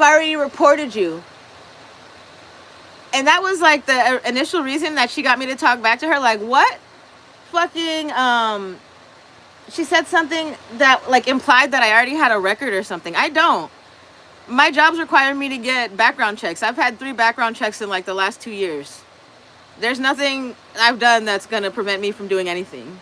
already reported you. And that was like the initial reason that she got me to talk back to her. Like, what? Fucking, she said something that like implied that I already had a record or something. I don't. My jobs require me to get background checks. I've had 3 background checks in like the last 2 years. There's nothing I've done that's going to prevent me from doing anything.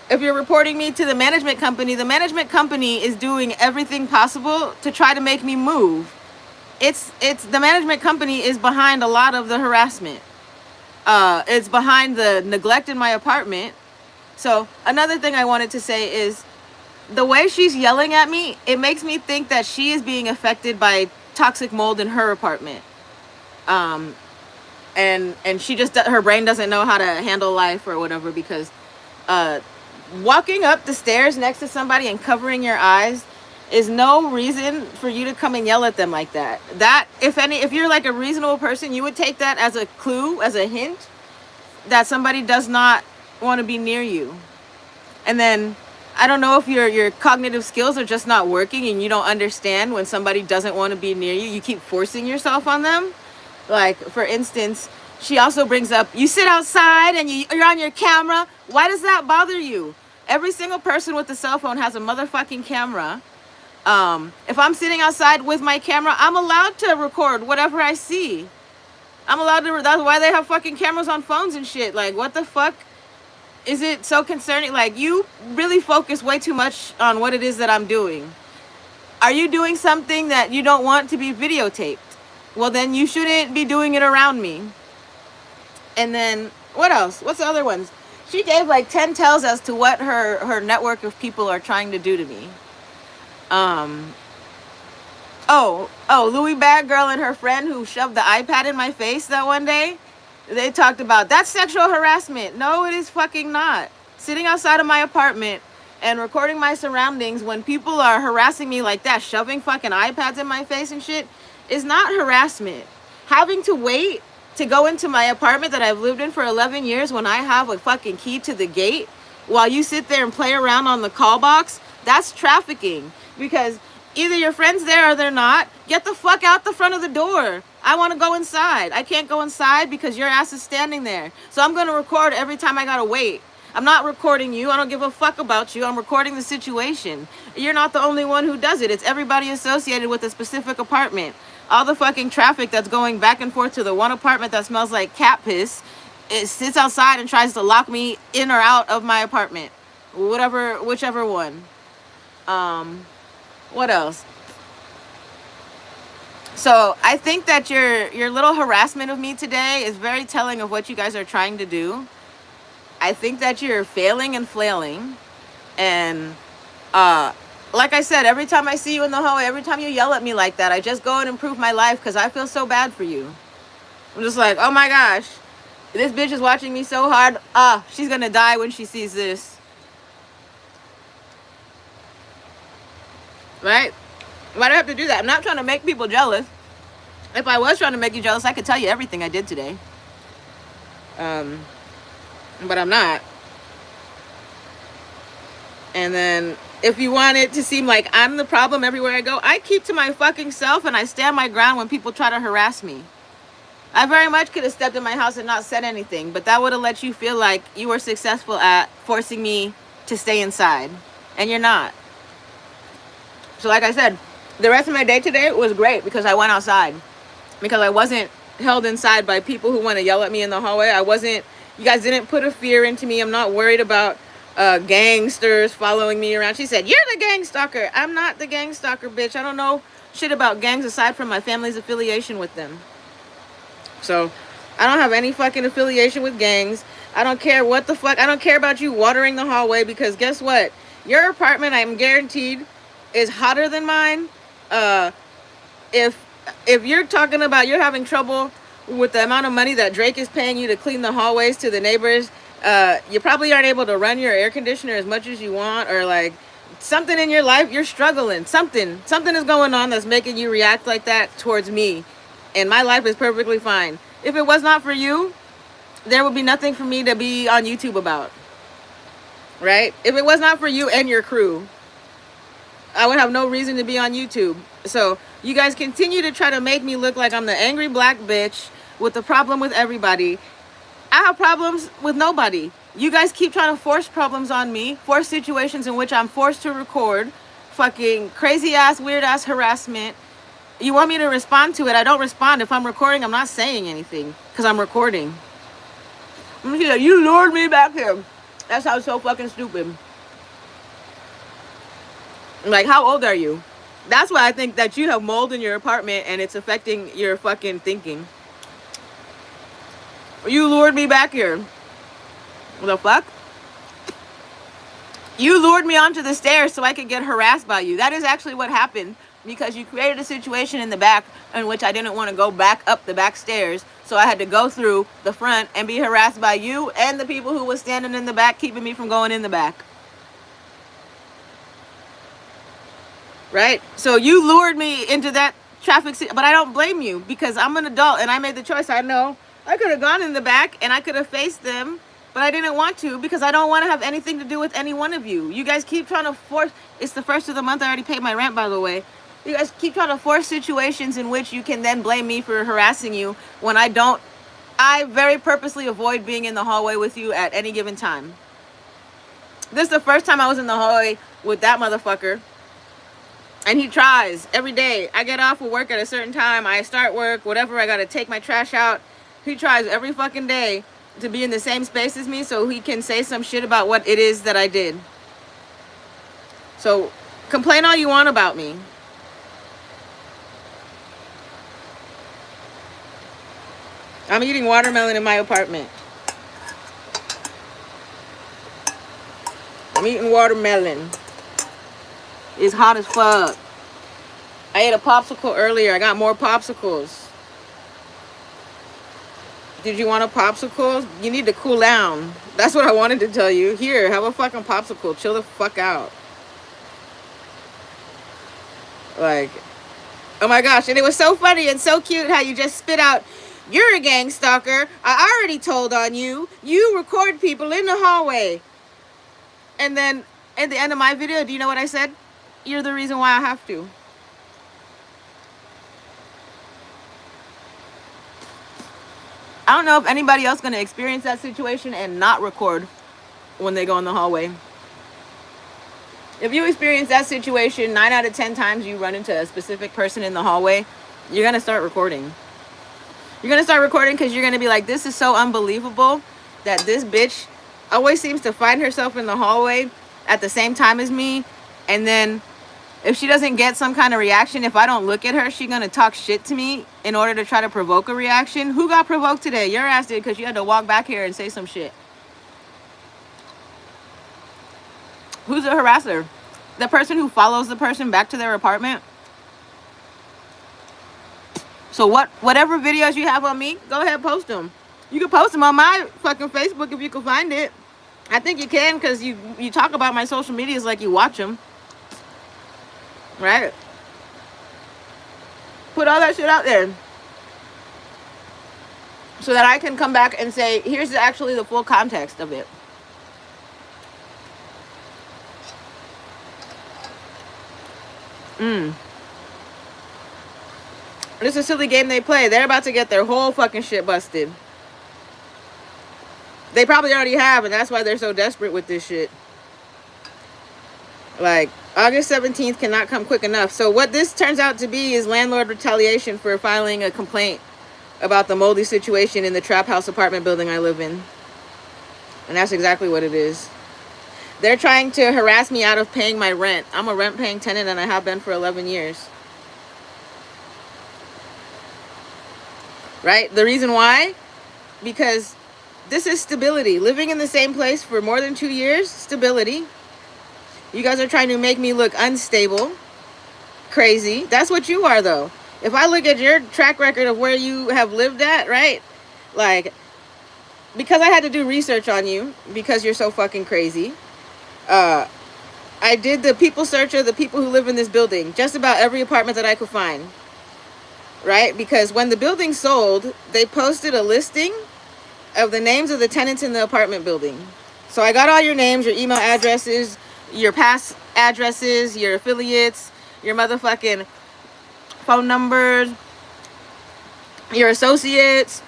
If you're reporting me to the management company is doing everything possible to try to make me move. It's the management company is behind a lot of the harassment. It's behind the neglect in my apartment. So another thing I wanted to say is the way she's yelling at me, it makes me think that she is being affected by toxic mold in her apartment. And she just, her brain doesn't know how to handle life or whatever, because walking up the stairs next to somebody and covering your eyes is no reason for you to come and yell at them like that. That, if you're like a reasonable person, you would take that as a clue, as a hint that somebody does not want to be near you. And then I don't know if your cognitive skills are just not working and you don't understand when somebody doesn't want to be near you. You keep forcing yourself on them. Like, for instance, she also brings up, you sit outside and you're on your camera. Why does that bother you? Every single person with a cell phone has a motherfucking camera. If I'm sitting outside with my camera, I'm allowed to record whatever I see. I'm allowed to, that's why they have fucking cameras on phones and shit. Like, what the fuck is it so concerning? Like, you really focus way too much on what it is that I'm doing. Are you doing something that you don't want to be videotaped? Well, then you shouldn't be doing it around me. And then, what else? What's the other ones? She gave like 10 tells as to what her network of people are trying to do to me. Louis Bag Girl and her friend who shoved the iPad in my face that one day, they talked about, that's sexual harassment. No, it is fucking not. Sitting outside of my apartment and recording my surroundings when people are harassing me like that, shoving fucking iPads in my face and shit, is not harassment. Having to wait to go into my apartment that I've lived in for 11 years when I have a fucking key to the gate while you sit there and play around on the call box, that's trafficking. Because either your friend's there or they're not. Get the fuck out the front of the door. I want to go inside. I can't go inside because your ass is standing there. So I'm going to record every time I got to wait. I'm not recording you. I don't give a fuck about you. I'm recording the situation. You're not the only one who does it. It's everybody associated with a specific apartment. All the fucking traffic that's going back and forth to the one apartment that smells like cat piss, it sits outside and tries to lock me in or out of my apartment. Whichever one. What else? So I think that your little harassment of me today is very telling of what you guys are trying to do. I think that you're failing and flailing. And like I said, every time I see you in the hallway, every time you yell at me like that, I just go and improve my life because I feel so bad for you. I'm just like, oh my gosh, this bitch is watching me so hard. She's going to die when she sees this. Right? Why do I have to do that? I'm not trying to make people jealous. If I was trying to make you jealous, I could tell you everything I did today. But I'm not. And then if you want it to seem like I'm the problem everywhere I go, I keep to my fucking self and I stand my ground when people try to harass me. I very much could have stepped in my house and not said anything, but that would have let you feel like you were successful at forcing me to stay inside. And you're not. So like I said, the rest of my day today was great because I went outside. Because I wasn't held inside by people who want to yell at me in the hallway. You guys didn't put a fear into me. I'm not worried about gangsters following me around. She said, you're the gang stalker. I'm not the gang stalker, bitch. I don't know shit about gangs aside from my family's affiliation with them. So I don't have any fucking affiliation with gangs. I don't care what the fuck. I don't care about you watering the hallway because guess what? Your apartment, I'm guaranteed, is hotter than mine. If you're talking about you're having trouble with the amount of money that Drake is paying you to clean the hallways to the neighbors, you probably aren't able to run your air conditioner as much as you want, or like something in your life, you're struggling. Something is going on that's making you react like that towards me. And my life is perfectly fine. If it was not for you, there would be nothing for me to be on YouTube about. Right? If it was not for you and your crew. I would have no reason to be on YouTube. So you guys continue to try to make me look like I'm the angry black bitch with the problem with everybody. I have problems with nobody. You guys keep trying to force problems on me, force situations in which I'm forced to record fucking crazy ass, weird ass harassment. You want me to respond to it? I don't respond. If I'm recording, I'm not saying anything because I'm recording. You lured me back here. That sounds so fucking stupid. Like, how old are you? That's why I think that you have mold in your apartment and it's affecting your fucking thinking. You lured me back here. What the fuck? You lured me onto the stairs so I could get harassed by you. That is actually what happened, because you created a situation in the back in which I didn't want to go back up the back stairs. So I had to go through the front and be harassed by you and the people who was standing in the back, keeping me from going in the back. Right? So you lured me into that traffic, but I don't blame you because I'm an adult and I made the choice. I know I could have gone in the back and I could have faced them, but I didn't want to because I don't want to have anything to do with any one of you. You guys keep trying to force. It's the first of the month. I already paid my rent, by the way. You guys keep trying to force situations in which you can then blame me for harassing you when I don't. I very purposely avoid being in the hallway with you at any given time. This is the first time I was in the hallway with that motherfucker. And he tries every day. I get off of work at a certain time. I start work, whatever. I got to take my trash out. He tries every fucking day to be in the same space as me so he can say some shit about what it is that I did. So complain all you want about me. I'm eating watermelon in my apartment. I'm eating watermelon. It's hot as fuck. I ate a popsicle earlier. I got more popsicles. Did you want a popsicle? You need to cool down. That's what I wanted to tell you. Here, have a fucking popsicle. Chill the fuck out. Like, oh my gosh. And it was so funny and so cute how you just spit out, "You're a gang stalker. I already told on you. You record people in the hallway." And then at the end of my video, do you know what I said? "You're the reason why I have to." I don't know if anybody else is going to experience that situation and not record when they go in the hallway. If you experience that situation 9 out of 10 times you run into a specific person in the hallway, you're going to start recording. You're going to start recording because you're going to be like, this is so unbelievable that this bitch always seems to find herself in the hallway at the same time as me. And then if she doesn't get some kind of reaction, if I don't look at her, she's going to talk shit to me in order to try to provoke a reaction. Who got provoked today? Your ass did because you had to walk back here and say some shit. Who's the harasser? The person who follows the person back to their apartment? So whatever videos you have on me, go ahead, post them. You can post them on my fucking Facebook if you can find it. I think you can because you talk about my social medias like you watch them. Right? Put all that shit out there so that I can come back and say, here's actually the full context of it. This is a silly game they play. They're about to get their whole fucking shit busted. They probably already have, and that's why they're so desperate with this shit. Like, August 17th cannot come quick enough. So what this turns out to be is landlord retaliation for filing a complaint about the moldy situation in the trap house apartment building I live in. And that's exactly what it is. They're trying to harass me out of paying my rent. I'm a rent-paying tenant, and I have been for 11 years. Right? The reason why? Because this is stability. Living in the same place for more than 2 years, stability. You guys are trying to make me look unstable, crazy. That's what you are, though. If I look at your track record of where you have lived at, right? Like, because I had to do research on you, because you're so fucking crazy, I did the people search of the people who live in this building. Just about every apartment that I could find. Right? Because when the building sold, they posted a listing of the names of the tenants in the apartment building. So I got all your names, your email addresses, your past addresses, your affiliates, your motherfucking phone numbers, your associates.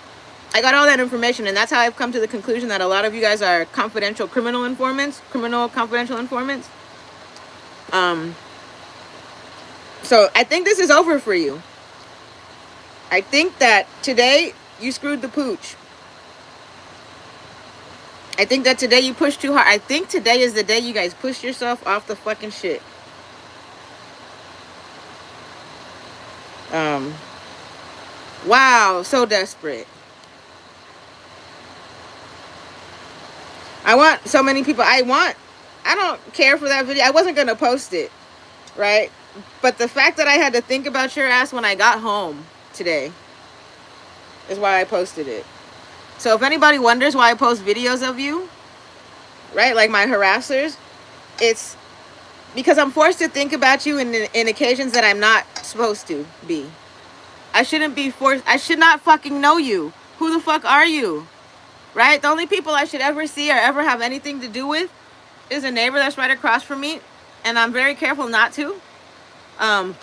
I got all that information, and that's how I've come to the conclusion that a lot of you guys are confidential criminal informants, criminal confidential informants. So I think this is over for you. I think that today you screwed the pooch. I think that today you pushed too hard. I think today is the day you guys pushed yourself off the fucking shit. Wow, so desperate. I want so many people. I don't care for that video. I wasn't going to post it, right? But the fact that I had to think about your ass when I got home today is why I posted it. So if anybody wonders why I post videos of you, right, like my harassers, it's because I'm forced to think about you in occasions that I'm not supposed to be. I shouldn't be forced. I should not fucking know you. Who the fuck are you? Right? The only people I should ever see or ever have anything to do with is a neighbor that's right across from me. And I'm very careful not to. And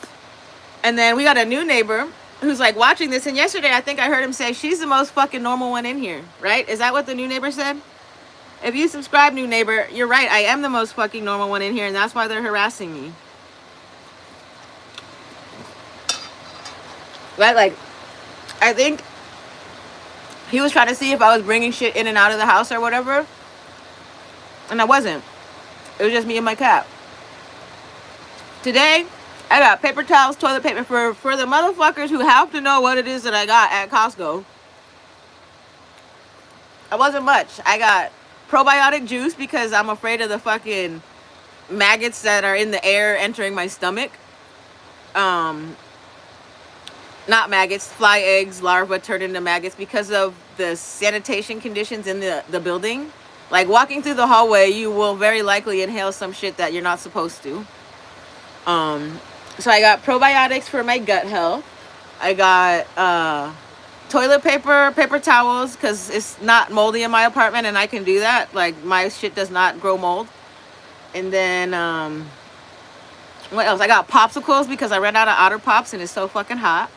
then we got a new neighbor who's like watching this. And yesterday I think I heard him say, she's the most fucking normal one in here. Right? Is that what the new neighbor said? If you subscribe, new neighbor, you're right. I am the most fucking normal one in here. And that's why they're harassing me. Right? Like, I think he was trying to see if I was bringing shit in and out of the house or whatever. And I wasn't. It was just me and my cat. Today, I got paper towels, toilet paper for the motherfuckers who have to know what it is that I got at Costco. It wasn't much. I got probiotic juice because I'm afraid of the fucking maggots that are in the air entering my stomach. Not maggots, fly eggs, larvae turn into maggots because of the sanitation conditions in the building. Like walking through the hallway, you will very likely inhale some shit that you're not supposed to. So I got probiotics for my gut health. I got toilet paper, paper towels, because it's not moldy in my apartment and I can do that. Like my shit does not grow mold. And then what else? I got popsicles because I ran out of Otter Pops and it's so fucking hot.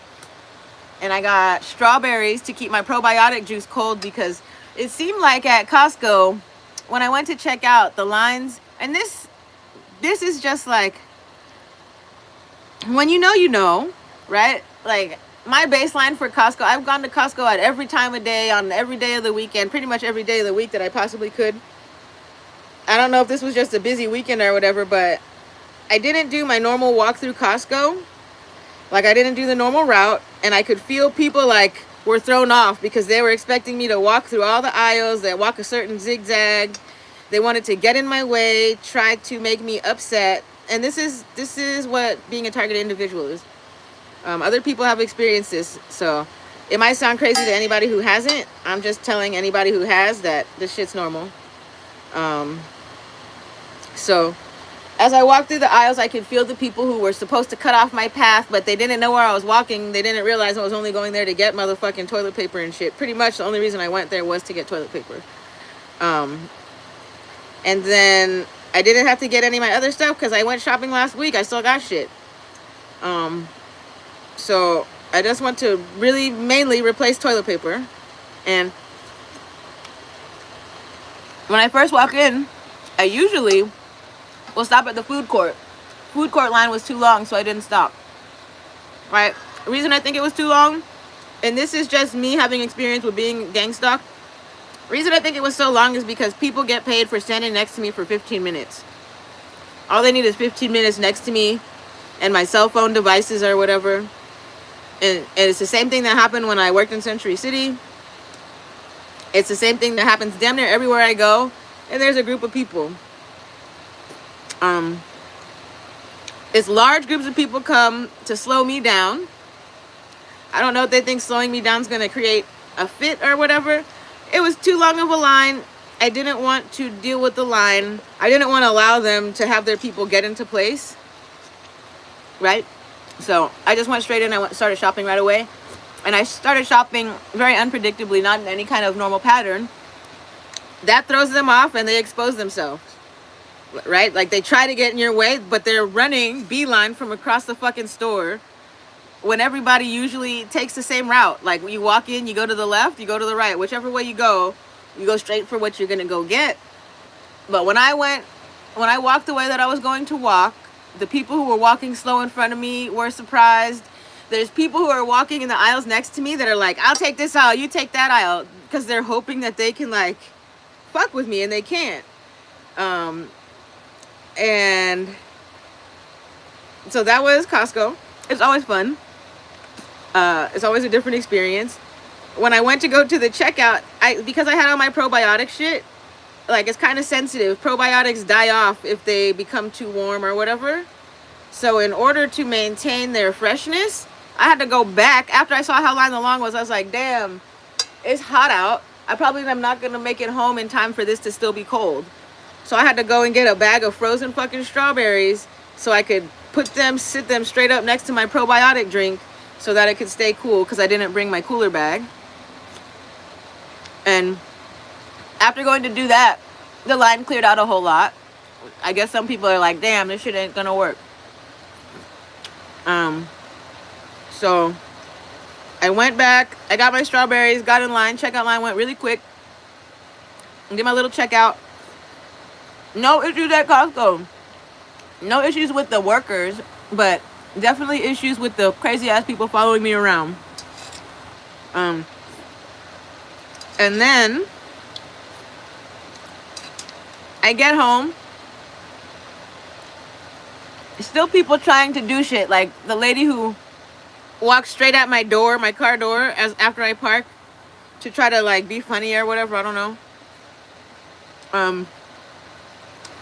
And I got strawberries to keep my probiotic juice cold because it seemed like at Costco, when I went to check out the lines, and this is just like, when you know, right? Like my baseline for Costco, I've gone to Costco at every time of day, on every day of the weekend, pretty much every day of the week that I possibly could. I don't know if this was just a busy weekend or whatever, but I didn't do my normal walk through Costco. Like I didn't do the normal route, and I could feel people like were thrown off because they were expecting me to walk through all the aisles, that walk a certain zigzag. They wanted to get in my way, try to make me upset. And this is what being a targeted individual is. Other people have experienced this, so it might sound crazy to anybody who hasn't. I'm just telling anybody who has that this shit's normal. So as I walked through the aisles, I could feel the people who were supposed to cut off my path, but they didn't know where I was walking. They didn't realize I was only going there to get motherfucking toilet paper and shit. Pretty much the only reason I went there was to get toilet paper. And then I didn't have to get any of my other stuff because I went shopping last week. I still got shit. So I just want to really mainly replace toilet paper. And when I first walk in, I usually will stop at the food court. Food court line was too long, so I didn't stop. Right? The reason I think it was too long, and this is just me having experience with being gang stalked. The reason I think it was so long is because people get paid for standing next to me for 15 minutes. All they need is 15 minutes next to me and my cell phone devices or whatever. And it's the same thing that happened when I worked in Century City. It's the same thing that happens damn near everywhere I go. And there's a group of people. It's large groups of people come to slow me down. I don't know if they think slowing me down is going to create a fit or whatever. It was too long of a line. I didn't want to deal with the line. I didn't want to allow them to have their people get into place. Right? So I just went straight in. I started shopping right away. And I started shopping very unpredictably, not in any kind of normal pattern. That throws them off and they expose themselves. right? Like they try to get in your way, but they're running beeline from across the fucking store when everybody usually takes the same route. Like you walk in, you go to the left, you go to the right. Whichever way you go straight for what you're gonna go get. But when I walked the way that I was going to walk, the people who were walking slow in front of me were surprised. There's people who are walking in the aisles next to me that are like, I'll take this aisle, you take that aisle, because they're hoping that they can like fuck with me, and they can't. And so that was Costco. It's always fun. It's always a different experience. When I went to go to the checkout, because I had all my probiotic shit, like it's kind of sensitive. Probiotics die off if they become too warm or whatever. So in order to maintain their freshness, I had to go back. After I saw how long the line was, I was like, damn, it's hot out. I probably am not going to make it home in time for this to still be cold. So I had to go and get a bag of frozen fucking strawberries so I could sit them straight up next to my probiotic drink so that it could stay cool, because I didn't bring my cooler bag. And after going to do that, the line cleared out a whole lot. I guess some people are like, damn, this shit ain't gonna work. So I went back, I got my strawberries, got in line, checkout line went really quick. Did my little checkout. No issues at Costco. No issues with the workers, but definitely issues with the crazy ass people following me around. And then I get home. Still people trying to do shit. Like the lady who walked straight at my door, my car door, after I park to try to like be funny or whatever. I don't know.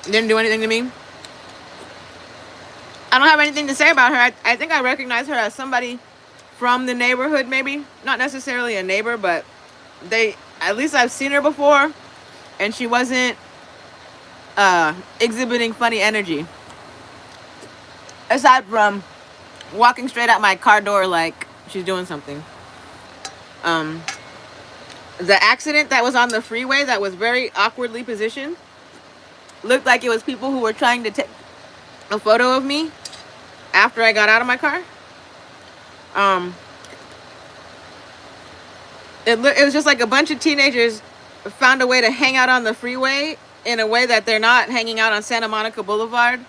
Didn't do anything to me. I don't have anything to say about her. I think I recognize her as somebody from the neighborhood, maybe. Not necessarily a neighbor, but at least I've seen her before, and she wasn't exhibiting funny energy. Aside from walking straight out my car door like she's doing something. The accident that was on the freeway that was very awkwardly positioned looked like it was people who were trying to take a photo of me after I got out of my car. It was just like a bunch of teenagers found a way to hang out on the freeway in a way that they're not hanging out on Santa Monica Boulevard.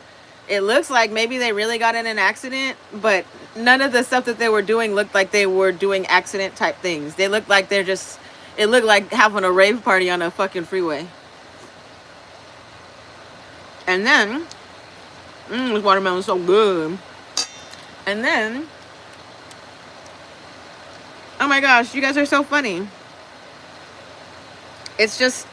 It looks like maybe they really got in an accident, but none of the stuff that they were doing looked like they were doing accident type things. They looked like it looked like having a rave party on a fucking freeway. And then, this watermelon's so good. And then, oh my gosh, you guys are so funny. It's just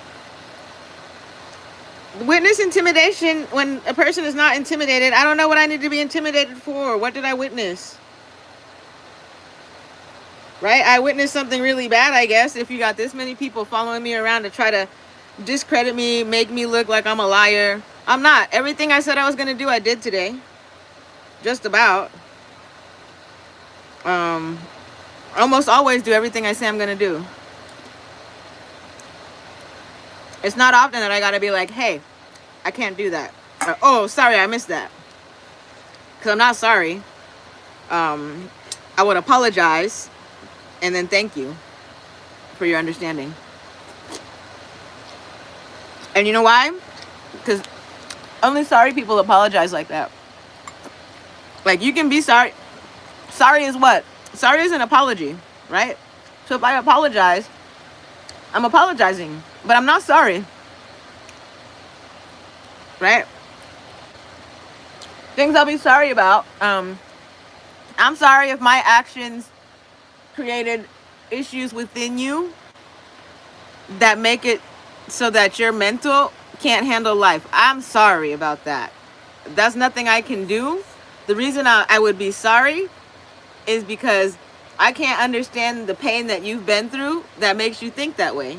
witness intimidation when a person is not intimidated. I don't know what I need to be intimidated for. What did I witness? Right? I witnessed something really bad, I guess, if you got this many people following me around to try to discredit me, make me look like I'm a liar. I'm not. Everything I said I was going to do, I did today. Just about. Almost always do everything I say I'm going to do. It's not often that I got to be like, hey, I can't do that. Or, oh, sorry, I missed that. Because I'm not sorry. I would apologize and then thank you for your understanding. And you know why? Because only sorry people apologize like that. Like, you can be sorry. Sorry is what? Sorry is an apology, right? So if I apologize, I'm apologizing, but I'm not sorry. Right? Things I'll be sorry about. I'm sorry if my actions created issues within you that make it so that your mental can't handle life. I'm sorry about that. That's nothing I can do. The reason I would be sorry is because I can't understand the pain that you've been through that makes you think that way.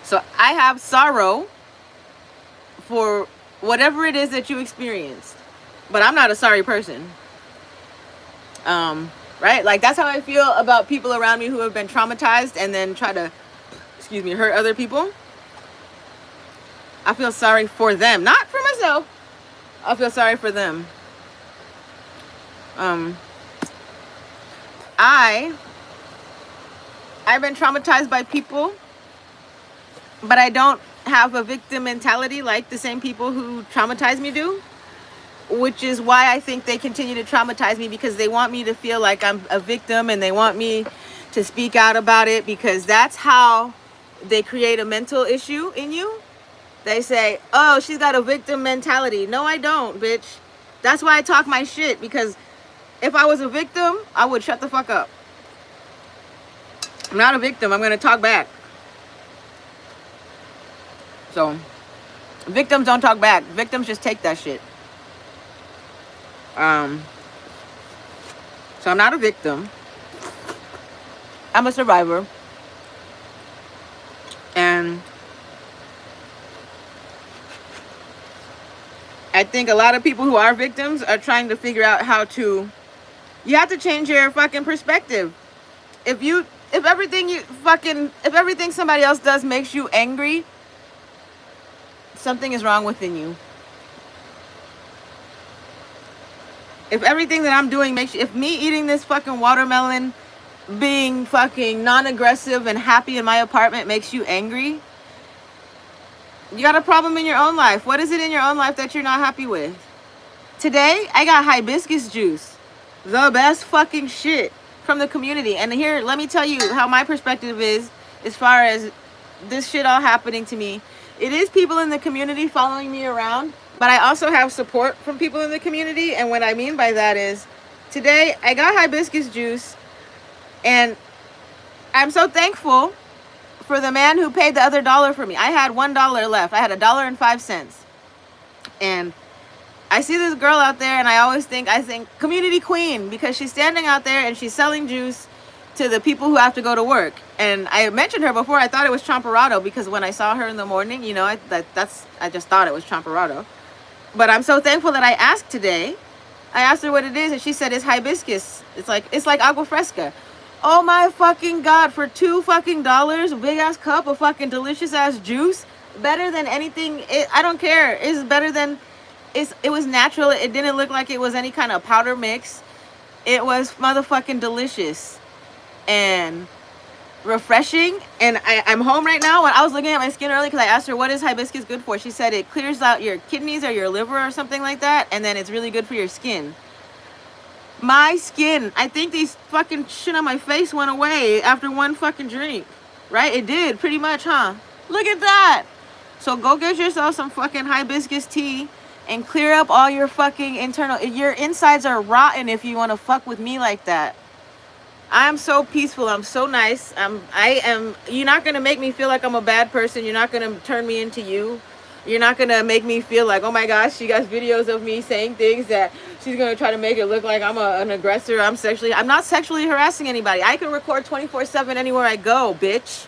So I have sorrow for whatever it is that you experienced, but I'm not a sorry person. Right? Like, that's how I feel about people around me who have been traumatized and then try to, hurt other people. I feel sorry for them, not for myself. I feel sorry for them. Um, I've been traumatized by people, but I don't have a victim mentality like the same people who traumatize me do, which is why I think they continue to traumatize me, because they want me to feel like I'm a victim and they want me to speak out about it, because that's how they create a mental issue in you. They say, oh, she's got a victim mentality. No, I don't, bitch. That's why I talk my shit, because if I was a victim, I would shut the fuck up. I'm not a victim. I'm going to talk back. So, victims don't talk back. Victims just take that shit. So I'm not a victim. I'm a survivor. And I think a lot of people who are victims are trying to figure out how to... You have to change your fucking perspective. If everything somebody else does makes you angry, something is wrong within you. If everything that I'm doing makes you... If me eating this fucking watermelon, being fucking non-aggressive and happy in my apartment makes you angry, you got a problem in your own life. What is it in your own life that you're not happy with? Today, I got hibiscus juice. The best fucking shit from the community. And here, let me tell you how my perspective is as far as this shit all happening to me. It is people in the community following me around, but I also have support from people in the community. And what I mean by that is, today, I got hibiscus juice, and I'm so thankful for the man who paid the other $1 for me. I had $1 left. I had $1.05. And I see this girl out there, and I think community queen, because she's standing out there and she's selling juice to the people who have to go to work. And I mentioned her before. I thought it was Champorado, because when I saw her in the morning, you know, I just thought it was Champorado. But I'm so thankful that I asked today. I asked her what it is, and she said it's hibiscus. It's like agua fresca. Oh my fucking God, for $2 fucking, big ass cup of fucking delicious ass juice, better than anything. I don't care. It's better than, it was natural. It didn't look like it was any kind of powder mix. It was motherfucking delicious and refreshing. And I'm home right now. When I was looking at my skin earlier, because I asked her what is hibiscus good for, she said it clears out your kidneys or your liver or something like that, and then it's really good for your skin. My skin, I think these fucking shit on my face went away after one fucking drink. Right? It did, pretty much, huh? Look at that. So go get yourself some fucking hibiscus tea and clear up all your fucking your insides are rotten if you want to fuck with me like that. I'm so peaceful. I'm so nice. You're not going to make me feel like I'm a bad person. You're not going to turn me into you. You're not going to make me feel like, oh my gosh, she got videos of me saying things that she's going to try to make it look like I'm an aggressor. I'm not sexually harassing anybody. I can record 24/7 anywhere I go, bitch.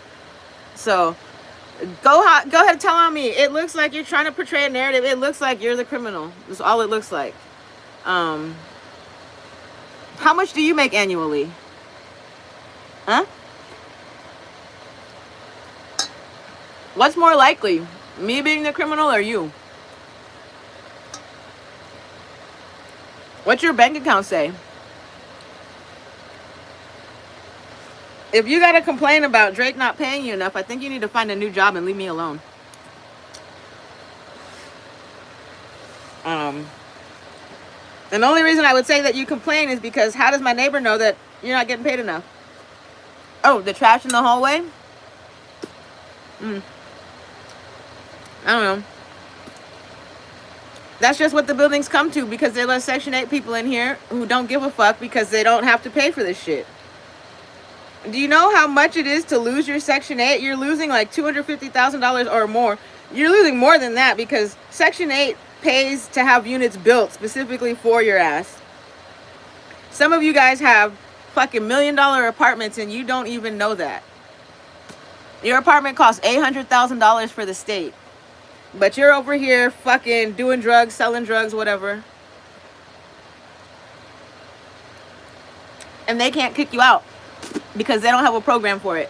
So go ahead and tell on me. It looks like you're trying to portray a narrative. It looks like you're the criminal. That's all it looks like. How much do you make annually? Huh? What's more likely? Me being the criminal or you? What's your bank account say? If you gotta complain about Drake not paying you enough, I think you need to find a new job and leave me alone. And the only reason I would say that you complain is because how does my neighbor know that you're not getting paid enough? Oh, the trash in the hallway? I don't know. That's just what the buildings come to, because they let Section 8 people in here who don't give a fuck because they don't have to pay for this shit. Do you know how much it is to lose your Section 8? You're losing like $250,000 or more. You're losing more than that, because Section 8 pays to have units built specifically for your ass. Some of you guys have fucking $1 million apartments and you don't even know that. Your apartment costs $800,000 for the state. But you're over here fucking doing drugs, selling drugs, whatever. And they can't kick you out because they don't have a program for it.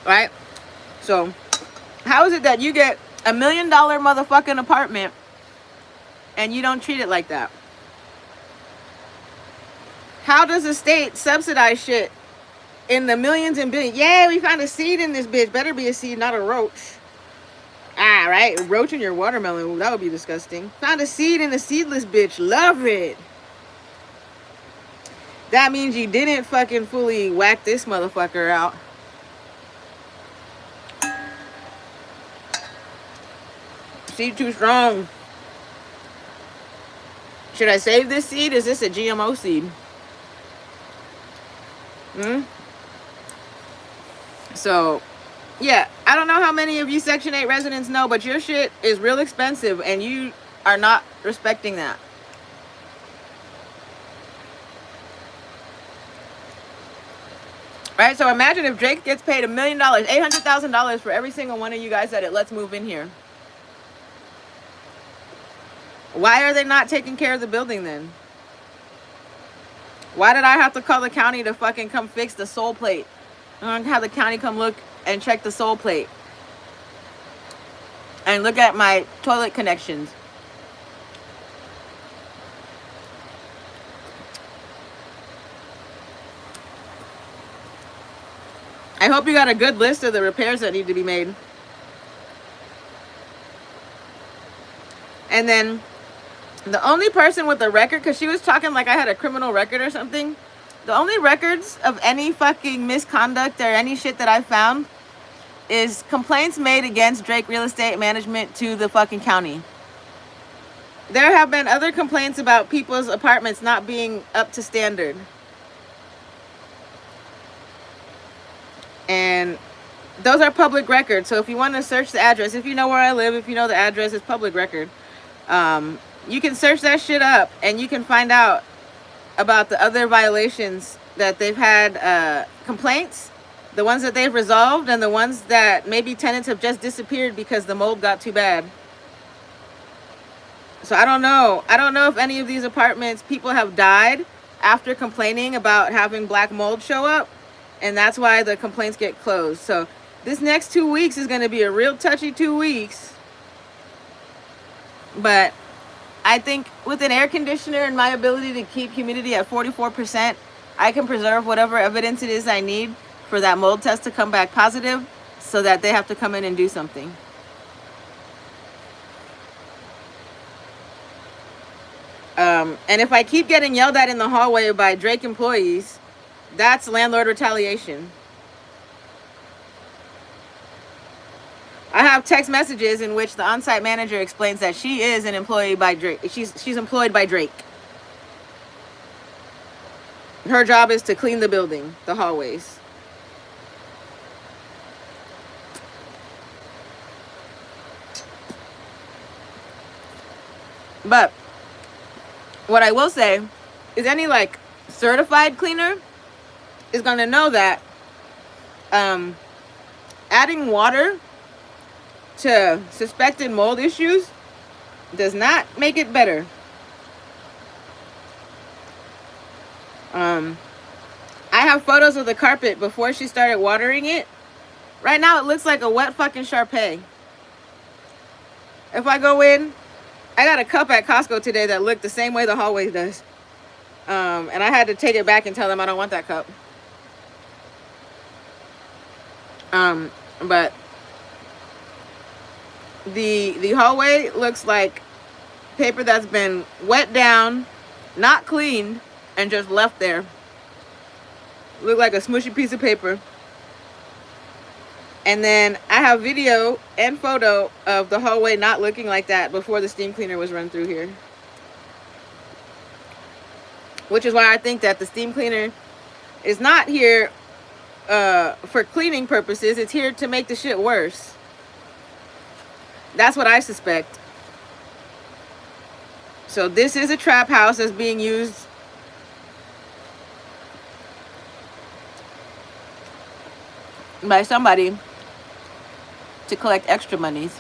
Right? So How is it that you get $1 million motherfucking apartment and you don't treat it like that? How does the state subsidize shit in the millions and billions? Yeah, we found a seed in this bitch. Better be a seed, not a roach. Ah, right. A roach in your watermelon. Ooh, that would be disgusting. Found a seed in a seedless bitch. Love it. That means you didn't fucking fully whack this motherfucker out. Seed too strong. Should I save this seed? Is this a GMO seed? So, yeah, I don't know how many of you Section 8 residents know, but your shit is real expensive and you are not respecting that. Right? So imagine if Drake gets paid $1 million, $800,000 for every single one of you guys that it lets move in here. Why are they not taking care of the building then? Why did I have to call the county to fucking come fix the soul plate? I have the county come look and check the soul plate. And look at my toilet connections. I hope you got a good list of the repairs that need to be made. And then the only person with the record, because she was talking like I had a criminal record or something. The only records of any fucking misconduct or any shit that I found is complaints made against Drake Real Estate Management to the fucking county. There have been other complaints about people's apartments not being up to standard. And those are public records. So if you want to search the address, if you know where I live, if you know the address, it's public record. You can search that shit up and you can find out about the other violations that they've had, complaints, the ones that they've resolved, and the ones that maybe tenants have just disappeared because the mold got too bad. So I don't know if any of these apartments, people have died after complaining about having black mold show up, and that's why the complaints get closed. So this next 2 weeks is going to be a real touchy 2 weeks. But I think with an air conditioner and my ability to keep humidity at 44%, I can preserve whatever evidence it is I need for that mold test to come back positive so that they have to come in and do something. And if I keep getting yelled at in the hallway by Drake employees, that's landlord retaliation. I have text messages in which the on-site manager explains that she is an employee by Drake. She's employed by Drake. Her job is to clean the building, the hallways. But what I will say is any like certified cleaner is going to know that adding water to suspected mold issues does not make it better. I have photos of the carpet before she started watering it. Right now it looks like a wet fucking Shar-Pei. If I go in, I got a cup at Costco today that looked the same way the hallway does. And I had to take it back and tell them I don't want that cup. But the hallway looks like paper that's been wet down, not cleaned, and just left there. Look like a smushy piece of paper. And then I have video and photo of the hallway not looking like that before the steam cleaner was run through here. Which is why I think that the steam cleaner is not here for cleaning purposes. It's here to make the shit worse. That's what I suspect. So this is a trap house that's being used by somebody to collect extra monies.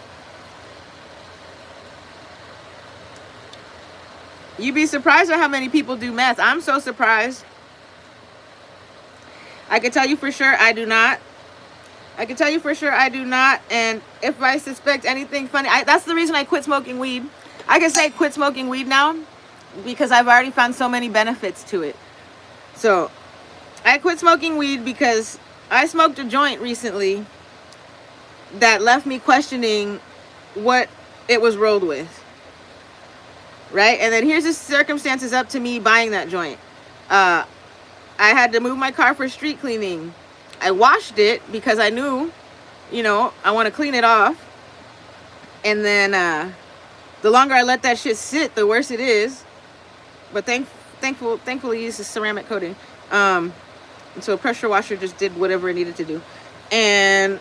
You'd be surprised at how many people do meth. I'm so surprised. I can tell you for sure I do not. I can tell you for sure I do not. And if I suspect anything funny, that's the reason I quit smoking weed. I can say quit smoking weed now because I've already found so many benefits to it. So I quit smoking weed because I smoked a joint recently that left me questioning what it was rolled with. Right? And then here's the circumstances up to me buying that joint. I had to move my car for street cleaning. I washed it because I knew, I want to clean it off. And then the longer I let that shit sit, the worse it is. But thankfully, it's a ceramic coating. So a pressure washer just did whatever it needed to do. And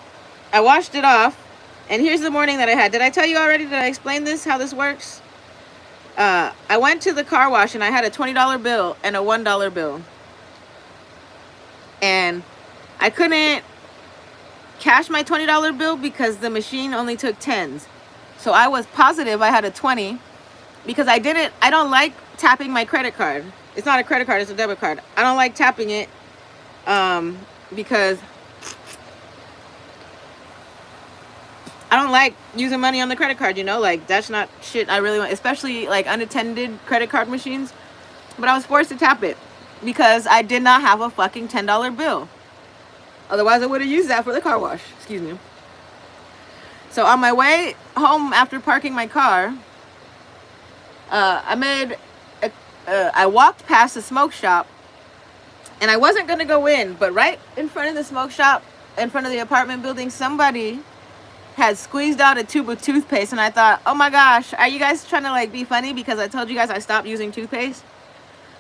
I washed it off. And here's the morning that I had. Did I tell you already? Did I explain this, how this works? I went to the car wash and I had a $20 bill and a $1 bill. And I couldn't cash my $20 bill because the machine only took 10s. So I was positive I had a 20 because I don't like tapping my credit card. It's not a credit card, it's a debit card. I don't like tapping it because I don't like using money on the credit card, like that's not shit I really want, especially like unattended credit card machines. But I was forced to tap it because I did not have a fucking $10 bill. Otherwise I would have used that for the car wash. Excuse me. So on my way home after parking my car, I walked past the smoke shop and I wasn't going to go in, but right in front of the smoke shop, in front of the apartment building, somebody had squeezed out a tube of toothpaste, and I thought, oh my gosh, are you guys trying to like be funny because I told you guys I stopped using toothpaste,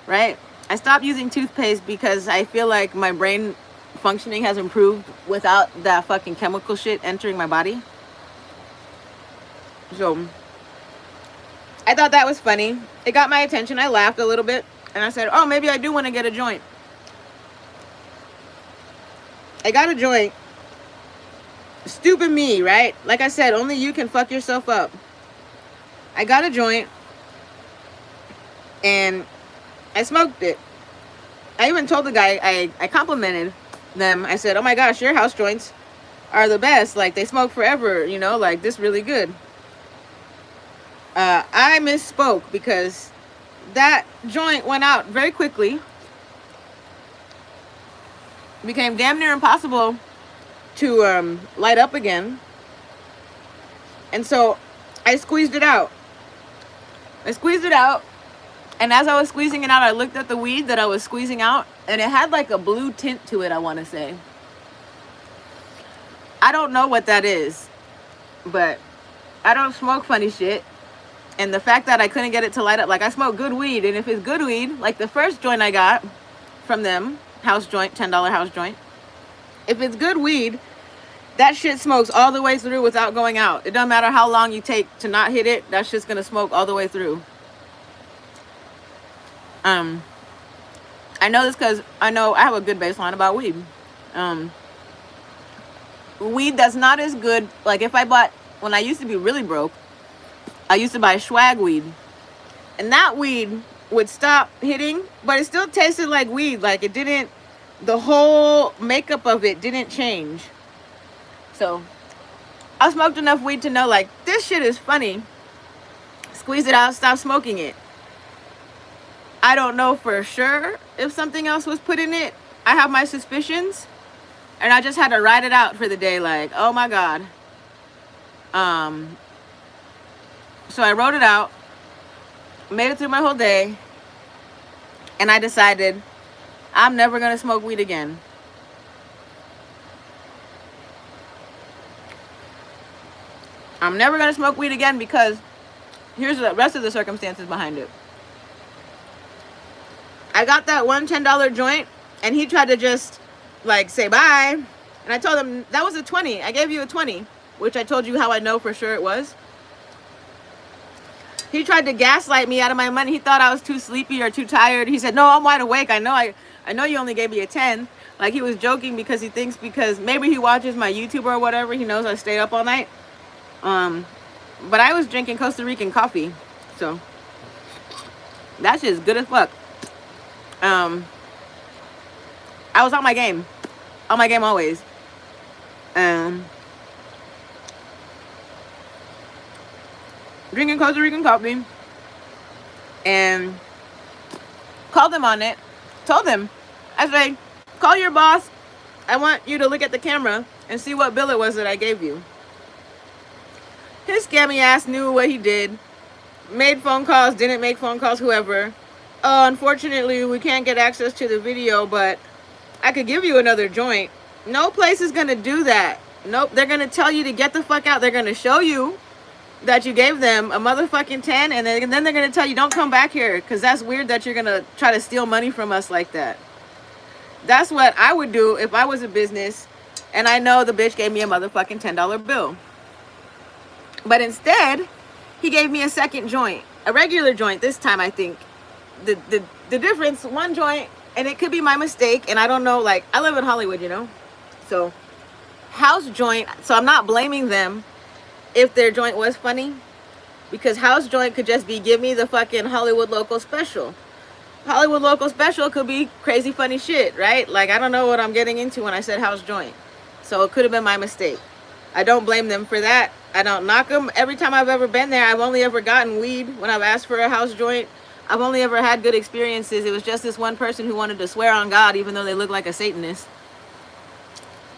right? I stopped using toothpaste because I feel like my brain functioning has improved without that fucking chemical shit entering my body. So I thought that was funny. It got my attention. I laughed a little bit and I said, oh, maybe I do want to get a joint. I got a joint. Stupid me, right? Like I said, only you can fuck yourself up. I got a joint and I smoked it. I even told the guy, I complimented them. I said, oh my gosh, your house joints are the best. Like, they smoke forever, like this really good. I misspoke because that joint went out very quickly. It became damn near impossible to light up again. And so I squeezed it out. And as I was squeezing it out, I looked at the weed that I was squeezing out, and it had like a blue tint to it, I want to say. I don't know what that is, but I don't smoke funny shit. And the fact that I couldn't get it to light up, like I smoke good weed, and if it's good weed, like the first joint I got from them, house joint, $10 house joint, if it's good weed, that shit smokes all the way through without going out. It doesn't matter how long you take to not hit it, that shit's gonna smoke all the way through. I know this because I know I have a good baseline about weed. Weed that's not as good, like if I bought, when I used to be really broke, I used to buy swag weed. And that weed would stop hitting, but it still tasted like weed. Like it didn't, the whole makeup of it didn't change. So I smoked enough weed to know like this shit is funny. Squeeze it out, stop smoking it. I don't know for sure if something else was put in it. I have my suspicions. And I just had to ride it out for the day like, oh my God. So I wrote it out, made it through my whole day, and I decided I'm never going to smoke weed again. I'm never going to smoke weed again because here's the rest of the circumstances behind it. I got that one $10 joint, and he tried to just, like, say bye. And I told him, that was a 20. I gave you a 20, which I told you how I know for sure it was. He tried to gaslight me out of my money. He thought I was too sleepy or too tired. He said, no, I'm wide awake. I know you only gave me a 10. Like, he was joking because he thinks because maybe he watches my YouTube or whatever. He knows I stay up all night. But I was drinking Costa Rican coffee. So, that shit's good as fuck. I was on my game. On my game always. and drinking Costa Rican coffee, and called them on it. Told them, I say, call your boss. I want you to look at the camera and see what bill it was that I gave you. His scammy ass knew what he did. Made phone calls, didn't make phone calls, whoever. Unfortunately, we can't get access to the video, but I could give you another joint. No place is going to do that. Nope, they're going to tell you to get the fuck out. They're going to show you that you gave them a motherfucking 10, and then they're going to tell you, don't come back here, because that's weird that you're going to try to steal money from us like that. That's what I would do if I was a business, and I know the bitch gave me a motherfucking $10 bill. But instead, he gave me a second joint, a regular joint this time, I think. The difference, one joint, and it could be my mistake, and I don't know, like, I live in Hollywood, you know? So, house joint, so I'm not blaming them if their joint was funny, because house joint could just be, give me the fucking Hollywood local special. Hollywood local special could be crazy funny shit, right? Like, I don't know what I'm getting into when I said house joint. So it could have been my mistake. I don't blame them for that. I don't knock them. Every time I've ever been there, I've only ever gotten weed when I've asked for a house joint. I've only ever had good experiences. It was just this one person who wanted to swear on God, even though they look like a Satanist.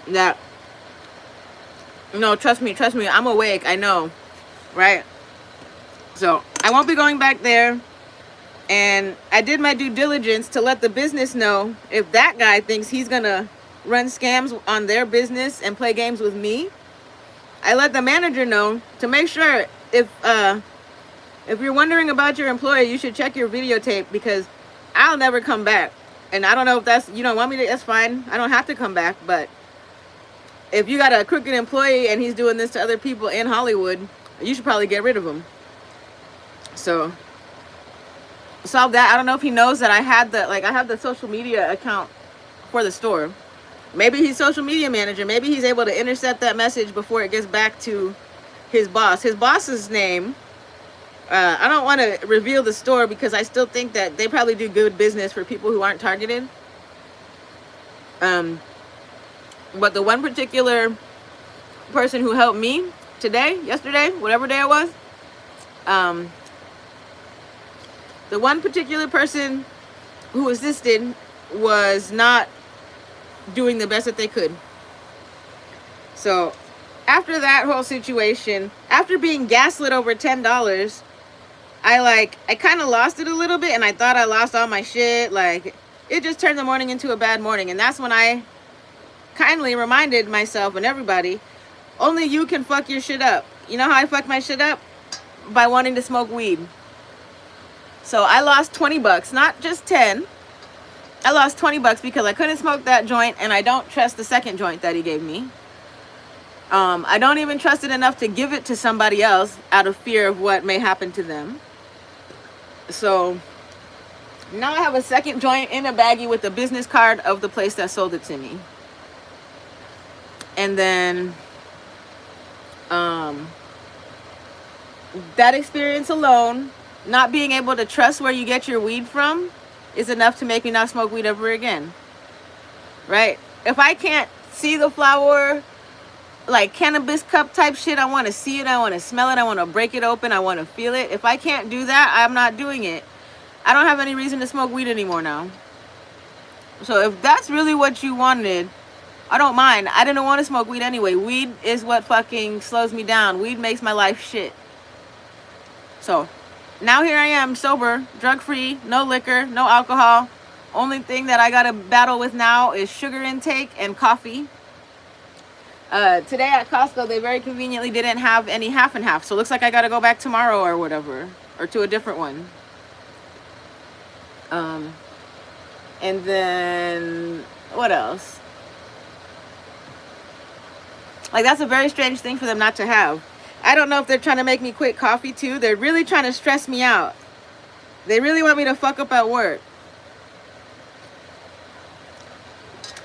That, no, trust me, I'm awake, I know, right? So, I won't be going back there. And I did my due diligence to let the business know if that guy thinks he's gonna run scams on their business and play games with me. I let the manager know to make sure if you're wondering about your employer, you should check your videotape, because I'll never come back. And I don't know if that's, you don't want me to, that's fine. I don't have to come back. But if you got a crooked employee and he's doing this to other people in Hollywood, you should probably get rid of him. So, solve that. I don't know if he knows that I have the social media account for the store. Maybe he's social media manager. Maybe he's able to intercept that message before it gets back to his boss. His boss's name, I don't want to reveal the store, because I still think that they probably do good business for people who aren't targeted. But the one particular person who helped me yesterday, whatever day it was, the one particular person who assisted was not doing the best that they could. So after that whole situation, after being gaslit over $10, I kind of lost it a little bit, and I thought I lost all my shit. Like, it just turned the morning into a bad morning. And that's when I kindly reminded myself and everybody, only you can fuck your shit up. You know how I fucked my shit up? By wanting to smoke weed. So I lost $20, not just 10. I lost $20 because I couldn't smoke that joint, and I don't trust the second joint that he gave me. I don't even trust it enough to give it to somebody else out of fear of what may happen to them. So now I have a second joint in a baggie with the business card of the place that sold it to me. And then that experience alone, not being able to trust where you get your weed from, is enough to make me not smoke weed ever again. Right? If I can't see the flower, like cannabis cup type shit, I want to see it, I want to smell it, I want to break it open, I want to feel it. If I can't do that, I'm not doing it. I don't have any reason to smoke weed anymore now. So if that's really what you wanted, I don't mind. I didn't want to smoke weed anyway. Weed is what fucking slows me down. Weed makes my life shit. So now here I am, sober, drug-free, no liquor, no alcohol. Only thing that I got to battle with now is sugar intake and coffee. Today at Costco, they very conveniently didn't have any half and half. So it looks like I got to go back tomorrow or whatever, or to a different one. And then what else? Like, that's a very strange thing for them not to have. I don't know if they're trying to make me quit coffee too. They're really trying to stress me out. They really want me to fuck up at work.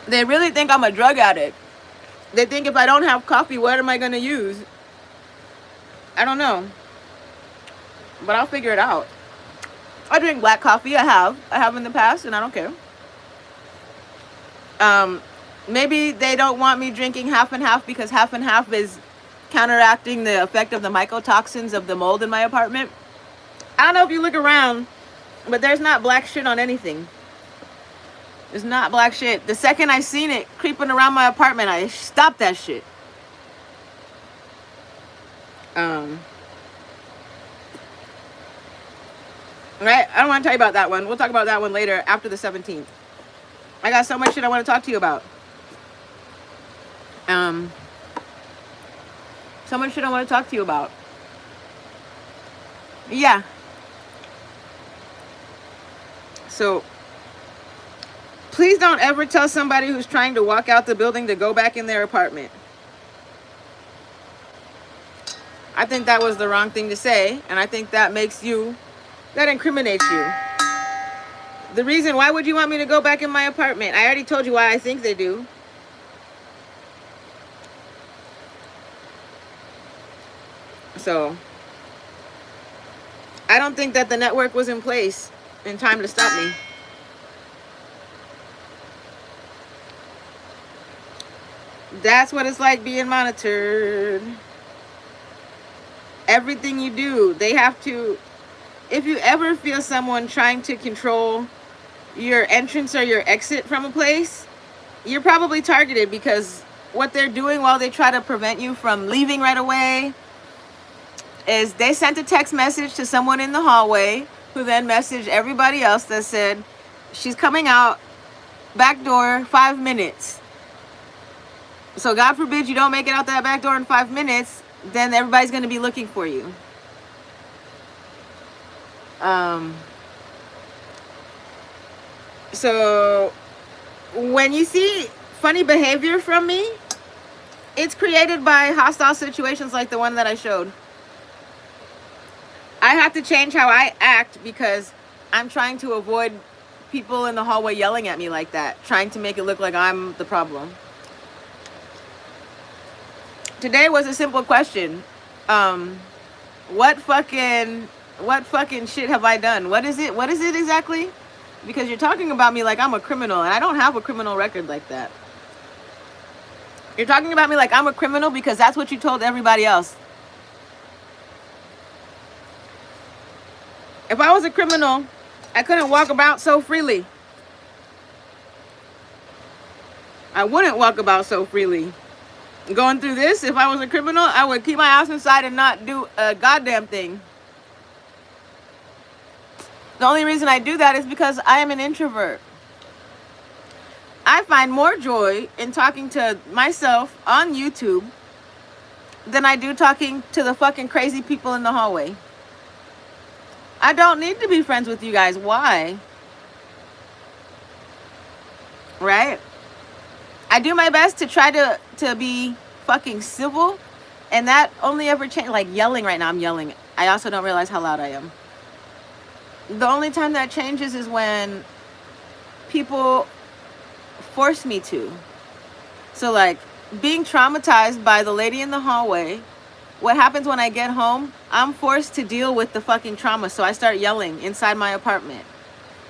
They really think I'm a drug addict. They think if I don't have coffee, what am I going to use? I don't know. But I'll figure it out. I drink black coffee. I have in the past, and I don't care. Maybe they don't want me drinking half and half because half and half is counteracting the effect of the mycotoxins of the mold in my apartment. I don't know if you look around, but there's not black shit on anything. There's not black shit. The second I seen it creeping around my apartment, I stopped that shit. Right? I don't want to tell you about that one. We'll talk about that one later after the 17th. I got so much shit I want to talk to you about. So much shit I want to talk to you about. Yeah. So, please don't ever tell somebody who's trying to walk out the building to go back in their apartment. I think that was the wrong thing to say, and I think that incriminates you. The reason, why would you want me to go back in my apartment? I already told you why I think they do. So, I don't think that the network was in place in time to stop me. That's what it's like being monitored. Everything you do, they have to. If you ever feel someone trying to control your entrance or your exit from a place, you're probably targeted, because what they're doing while they try to prevent you from leaving right away is they sent a text message to someone in the hallway who then messaged everybody else that said, she's coming out back door 5 minutes. So God forbid you don't make it out that back door in 5 minutes, then everybody's going to be looking for you. So when you see funny behavior from me, it's created by hostile situations like the one that I showed. I have to change how I act because I'm trying to avoid people in the hallway yelling at me like that, trying to make it look like I'm the problem. Today was a simple question. What fucking shit have I done? What is it exactly? Because you're talking about me like I'm a criminal, and I don't have a criminal record like that. You're talking about me like I'm a criminal because that's what you told everybody else. If I was a criminal, I couldn't walk about so freely. I wouldn't walk about so freely. Going through this, if I was a criminal, I would keep my ass inside and not do a goddamn thing. The only reason I do that is because I am an introvert. I find more joy in talking to myself on YouTube than I do talking to the fucking crazy people in the hallway. I don't need to be friends with you guys. Why? Right? I do my best to try to be fucking civil, and that only ever changed. Like yelling right now, I'm yelling. I also don't realize how loud I am. The only time that changes is when people force me to. So like being traumatized by the lady in the hallway, what happens when I get home, I'm forced to deal with the fucking trauma, so I start yelling inside my apartment.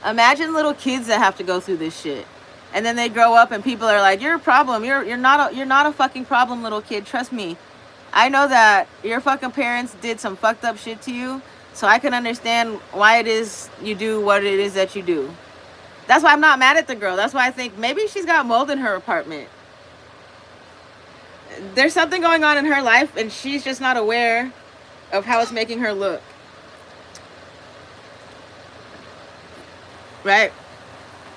Imagine little kids that have to go through this shit. And then they grow up and people are like, you're a problem. You're not a fucking problem, little kid. Trust me. I know that your fucking parents did some fucked up shit to you, so I can understand why it is you do what it is that you do. That's why I'm not mad at the girl. That's why I think maybe she's got mold in her apartment. There's something going on in her life and she's just not aware of how it's making her look. Right?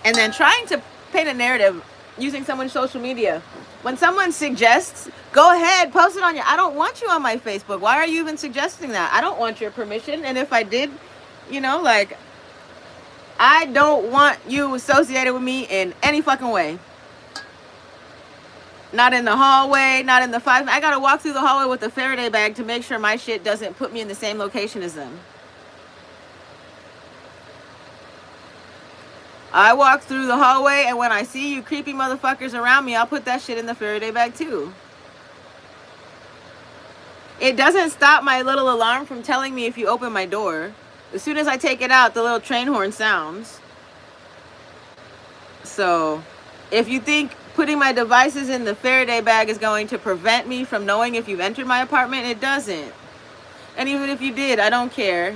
And then trying to paint a narrative using someone's social media. When someone suggests, go ahead, post it on your... I don't want you on my Facebook. Why are you even suggesting that? I don't want your permission. And if I did, like... I don't want you associated with me in any fucking way. Not in the hallway, not in the 5... I gotta walk through the hallway with a Faraday bag to make sure my shit doesn't put me in the same location as them. I walk through the hallway, and when I see you creepy motherfuckers around me, I'll put that shit in the Faraday bag too. It doesn't stop my little alarm from telling me if you open my door. As soon as I take it out, the little train horn sounds. So, if you think putting my devices in the Faraday bag is going to prevent me from knowing if you've entered my apartment. It doesn't. And even if you did, I don't care.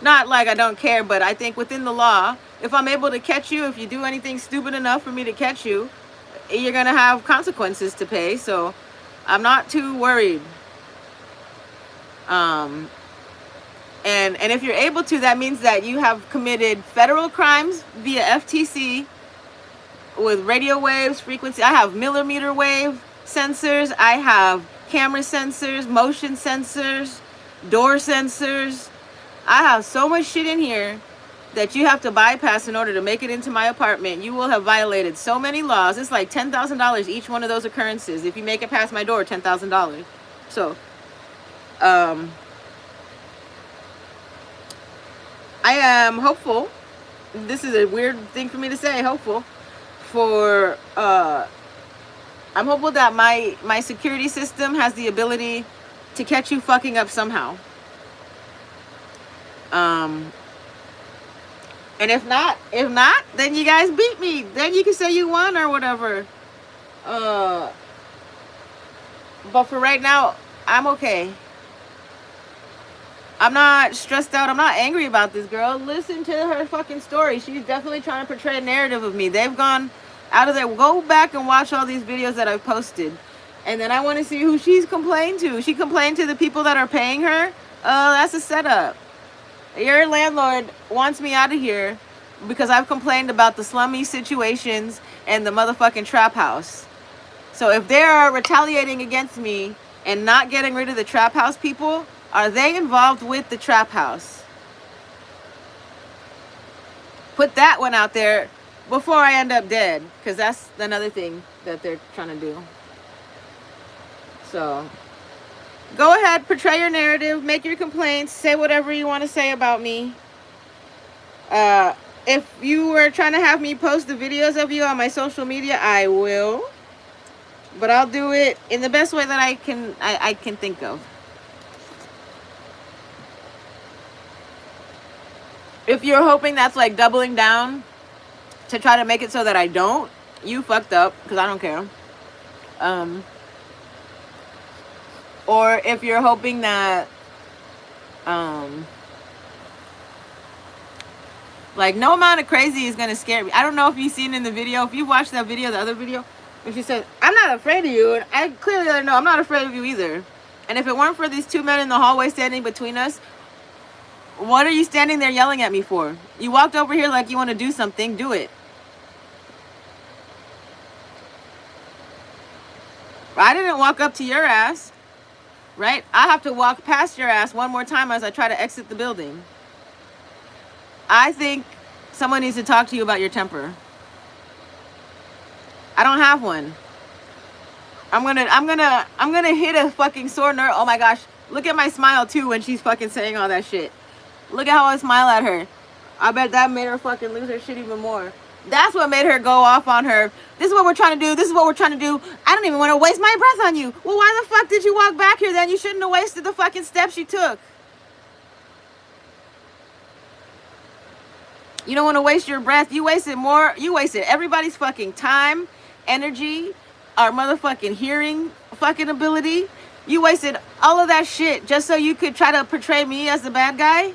Not like I don't care, but I think within the law, if I'm able to catch you, if you do anything stupid enough for me to catch you, you're going to have consequences to pay. So I'm not too worried. And if you're able to, that means that you have committed federal crimes via FTC with radio waves, frequency. I have millimeter wave sensors. I have camera sensors, motion sensors, door sensors. I have so much shit in here that you have to bypass in order to make it into my apartment. You will have violated so many laws. It's like $10,000 each one of those occurrences. If you make it past my door, $10,000. So, I am hopeful. This is a weird thing for me to say, hopeful. I'm hopeful that my security system has the ability to catch you fucking up somehow. And if not, then you guys beat me. Then you can say you won or whatever. But for right now, I'm okay. I'm not stressed out. I'm not angry about this girl. Listen to her fucking story. She's definitely trying to portray a narrative of me. They've gone out of there. Go back and watch all these videos that I've posted. And then I want to see who she's complained to. She complained to the people that are paying her. That's a setup. Your landlord wants me out of here because I've complained about the slummy situations and the motherfucking trap house. So if they are retaliating against me and not getting rid of the trap house people, are they involved with the trap house? Put that one out there before I end up dead, because that's another thing that they're trying to do. So go ahead, portray your narrative, make your complaints, say whatever you want to say about me. If you were trying to have me post the videos of you on my social media, I will. But I'll do it in the best way that I can think of. If you're hoping that's like doubling down to try to make it so that I don't, you fucked up, because I don't care. Or if you're hoping that, like, no amount of crazy is going to scare me. I don't know if you've seen in the video, if you've watched that video, the other video, when she said, I'm not afraid of you. And I clearly let her know I'm not afraid of you either. And if it weren't for these two men in the hallway standing between us, what are you standing there yelling at me for? You walked over here like you want to do something. Do it. I didn't walk up to your ass, right? I have to walk past your ass one more time as I try to exit the building. I think someone needs to talk to you about your temper. I don't have one. I'm gonna hit a fucking sore nerve. Oh my gosh. Look at my smile too when she's fucking saying all that shit. Look at how I smile at her. I bet that made her fucking lose her shit even more. That's what made her go off on her. This is what we're trying to do. This is what we're trying to do. I don't even want to waste my breath on you. Well, why the fuck did you walk back here then? You shouldn't have wasted the fucking steps you took. You don't want to waste your breath. You wasted more. You wasted everybody's fucking time, energy, our motherfucking hearing fucking ability. You wasted all of that shit just so you could try to portray me as the bad guy.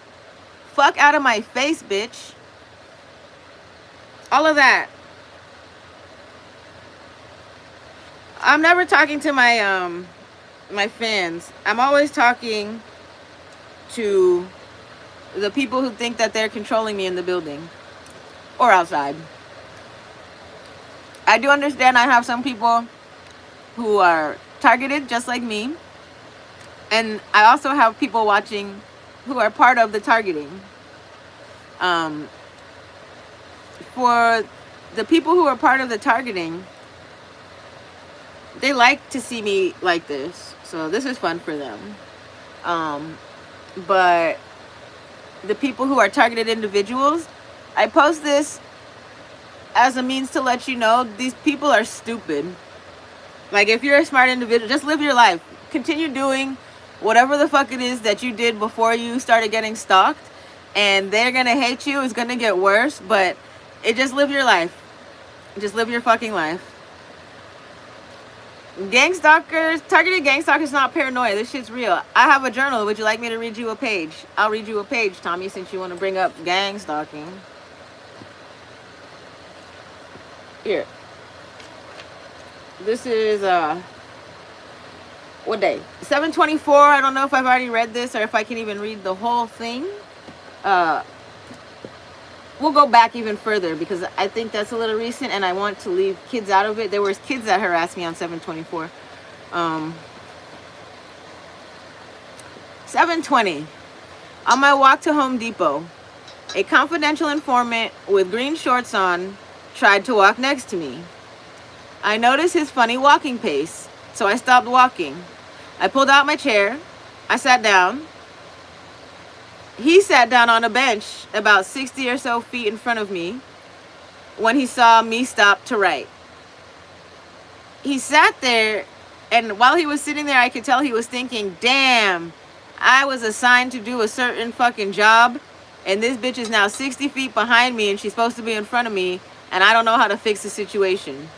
Fuck out of my face, bitch. All of that. I'm never talking to my my fans. I'm always talking to the people who think that they're controlling me in the building or outside. I do understand I have some people who are targeted just like me, and I also have people watching who are part of the targeting. For the people who are part of the targeting, they like to see me like this, so this is fun for them. But the people who are targeted individuals, I post this as a means to let you know these people are stupid. Like, if you're a smart individual, just live your life. Continue doing whatever the fuck it is that you did before you started getting stalked, and they're gonna hate you. It's gonna get worse, but just live your life. Just live your fucking life. Gang stalkers, targeted gang stalkers, not paranoia. This shit's real. I have a journal. Would you like me to read you a page? I'll read you a page, Tommy, since you want to bring up gang stalking. Here. This is what day? 7/24. I don't know if I've already read this or if I can even read the whole thing. We'll go back even further because I think that's a little recent and I want to leave kids out of it. There was kids that harassed me on 7/24. 7/20. On my walk to Home Depot, a confidential informant with green shorts on tried to walk next to me. I noticed his funny walking pace, so I stopped walking. I pulled out my chair. I sat down. He sat down on a bench about 60 or so feet in front of me when he saw me stop to write. He sat there, and while he was sitting there, I could tell he was thinking, damn, I was assigned to do a certain fucking job, and this bitch is now 60 feet behind me, and she's supposed to be in front of me, and I don't know how to fix the situation.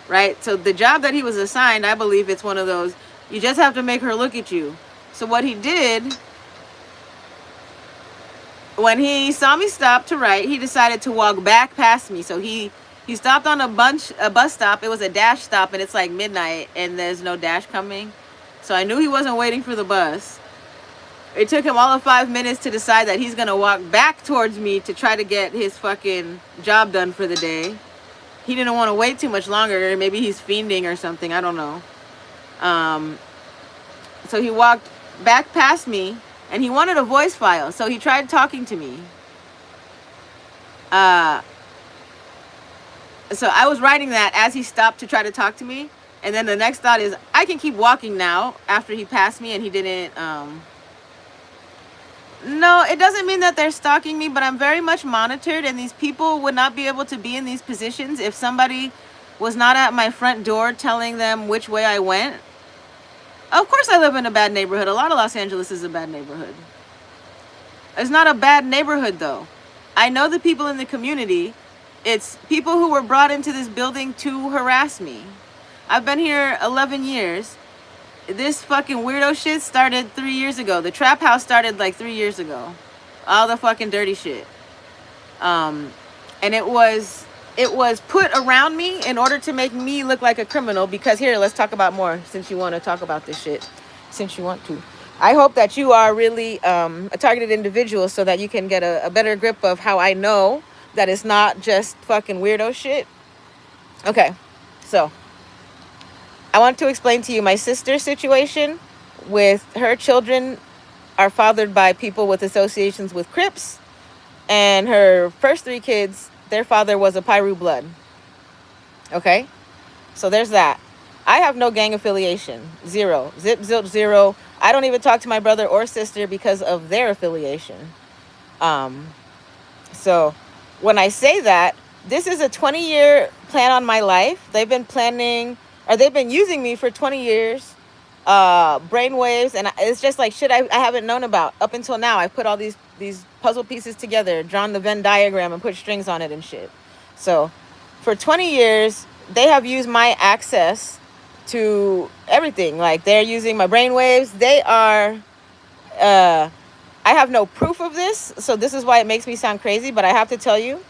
Right? So the job that he was assigned, I believe it's one of those, you just have to make her look at you. So what he did, when he saw me stop to write, he decided to walk back past me. So he stopped on a bus stop. It was a dash stop, and it's like midnight, and there's no dash coming. So I knew he wasn't waiting for the bus. It took him all of 5 minutes to decide that he's going to walk back towards me to try to get his fucking job done for the day. He didn't want to wait too much longer. Maybe he's fiending or something. I don't know. So he walked back past me, and he wanted a voice file. So he tried talking to me. So I was writing that as he stopped to try to talk to me. And then the next thought is, I can keep walking now after he passed me and he didn't... No, it doesn't mean that they're stalking me, but I'm very much monitored, and these people would not be able to be in these positions if somebody was not at my front door telling them which way I went. Of course I live in a bad neighborhood. A lot of Los Angeles is a bad neighborhood. It's not a bad neighborhood, though. I know the people in the community. It's people who were brought into this building to harass me. I've been here 11 years. This fucking weirdo shit started 3 years ago. The trap house started like 3 years ago. All the fucking dirty shit. And it was put around me in order to make me look like a criminal. Because here, let's talk about more since you want to talk about this shit. Since you want to. I hope that you are really a targeted individual so that you can get a better grip of how I know that it's not just fucking weirdo shit. Okay, so I want to explain to you my sister's situation with her children are fathered by people with associations with Crips, and her first 3 kids, their father was a Piru blood. Okay, so there's that. I have no gang affiliation. Zero. Zip, zilch, zero. I don't even talk to my brother or sister because of their affiliation. So when I say that, this is a 20-year plan on my life. They've been planning... or they've been using me for 20 years, brainwaves, and it's just like shit I haven't known about up until now. I put all these puzzle pieces together, drawn the Venn diagram, and put strings on it and shit. So for 20 years, they have used my access to everything. Like, they're using my brainwaves. They are, I have no proof of this, so this is why it makes me sound crazy, but I have to tell you,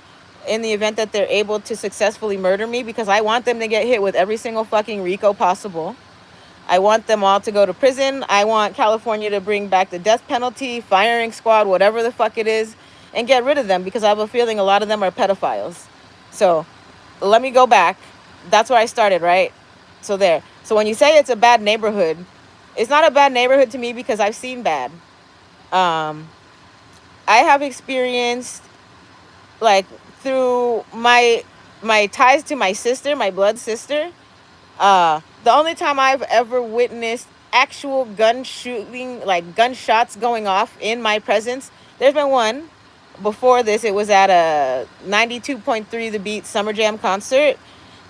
in the event that they're able to successfully murder me, because I want them to get hit with every single fucking RICO possible. I want them all to go to prison. I want California to bring back the death penalty, firing squad, whatever the fuck it is, and get rid of them, because I have a feeling a lot of them are pedophiles. So let me go back. That's where I started, right? So there. So when you say it's a bad neighborhood, it's not a bad neighborhood to me because I've seen bad. I have experienced, like, through my ties to my sister, my blood sister, the only time I've ever witnessed actual gun shooting, like gunshots going off in my presence, there's been one. Before this, it was at a 92.3 The Beat Summer Jam concert,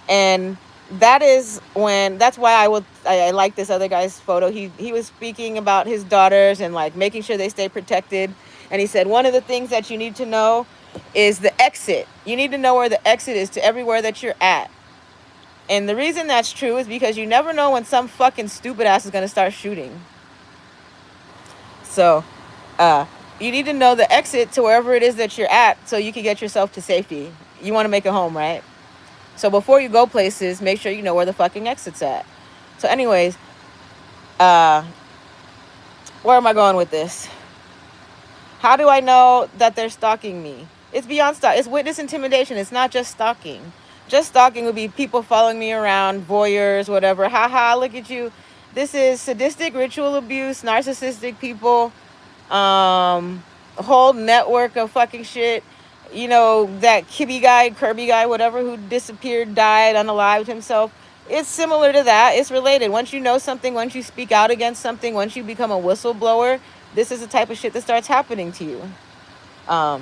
and that's why I like this other guy's photo. He was speaking about his daughters and like making sure they stay protected, and he said one of the things that you need to know is the exit. You need to know where the exit is to everywhere that you're at. And the reason that's true is because you never know when some fucking stupid ass is going to start shooting. So, you need to know the exit to wherever it is that you're at so you can get yourself to safety. You want to make it home, right? So before you go places, make sure you know where the fucking exit's at. So anyways, where am I going with this? How do I know that they're stalking me? It's beyond stalk. It's witness intimidation. It's not just stalking. Just stalking would be people following me around, voyeurs, whatever. Ha, look at you. This is sadistic ritual abuse, narcissistic people, a whole network of fucking shit. You know, that Kirby guy, whatever, who disappeared, died, unalived himself. It's similar to that. It's related. Once you know something, once you speak out against something, once you become a whistleblower, this is the type of shit that starts happening to you. I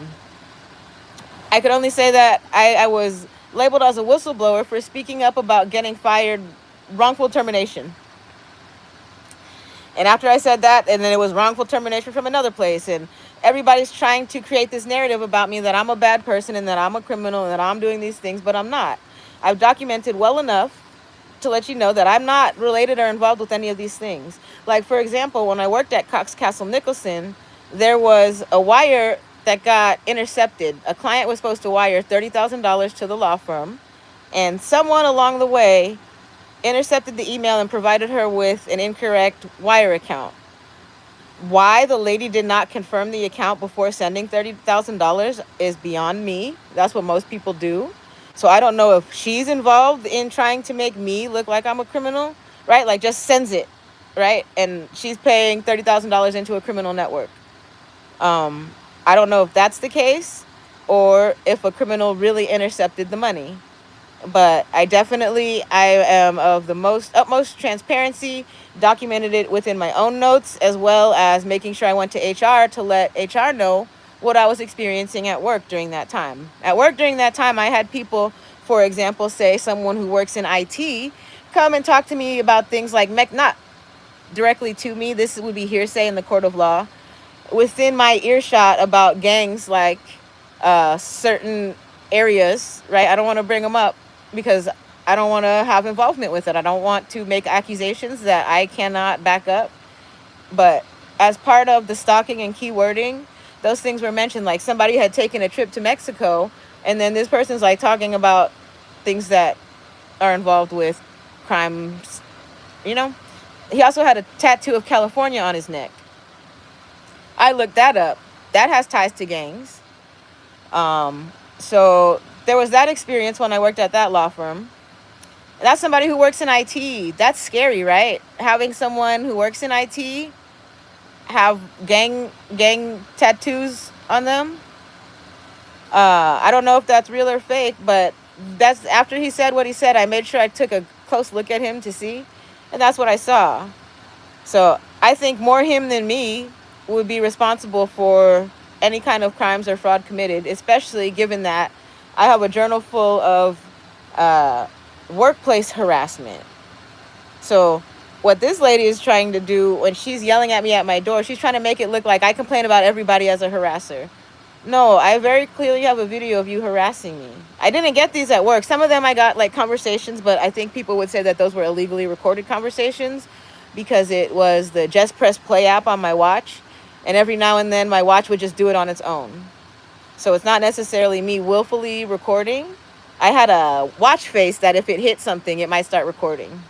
could only say that I was labeled as a whistleblower for speaking up about getting fired, wrongful termination. And after I said that, and then it was wrongful termination from another place, and everybody's trying to create this narrative about me that I'm a bad person and that I'm a criminal and that I'm doing these things, but I'm not. I've documented well enough to let you know that I'm not related or involved with any of these things. Like, for example, when I worked at Cox Castle Nicholson, there was a wire that got intercepted. A client was supposed to wire $30,000 to the law firm, and someone along the way intercepted the email and provided her with an incorrect wire account. Why the lady did not confirm the account before sending $30,000 is beyond me. That's what most people do. So I don't know if she's involved in trying to make me look like I'm a criminal, right? Like, just sends it, right? And she's paying $30,000 into a criminal network. I don't know if that's the case or if a criminal really intercepted the money. But I am of the utmost transparency, documented it within my own notes, as well as making sure I went to HR to let HR know what I was experiencing at work during that time. At work during that time, I had people, for example, say someone who works in IT, come and talk to me about things like, not directly to me, this would be hearsay in the court of law, within my earshot about gangs, like certain areas, right? I don't want to bring them up because I don't want to have involvement with it. I don't want to make accusations that I cannot back up. But as part of the stalking and keywording, those things were mentioned. Like, somebody had taken a trip to Mexico, and then this person's like talking about things that are involved with crimes, you know? He also had a tattoo of California on his neck. I looked that up. That has ties to gangs. So there was that experience when I worked at that law firm. And that's somebody who works in IT. That's scary, right? Having someone who works in IT have gang tattoos on them. I don't know if that's real or fake, but that's after he said what he said, I made sure I took a close look at him to see, and that's what I saw. So I think more him than me would be responsible for any kind of crimes or fraud committed, especially given that I have a journal full of workplace harassment. So what this lady is trying to do when she's yelling at me at my door, she's trying to make it look like I complain about everybody as a harasser. No, I very clearly have a video of you harassing me. I didn't get these at work. Some of them I got like conversations, but I think people would say that those were illegally recorded conversations because it was the Just Press Play app on my watch. And every now and then my watch would just do it on its own. So it's not necessarily me willfully recording. I had a watch face that if it hit something, it might start recording.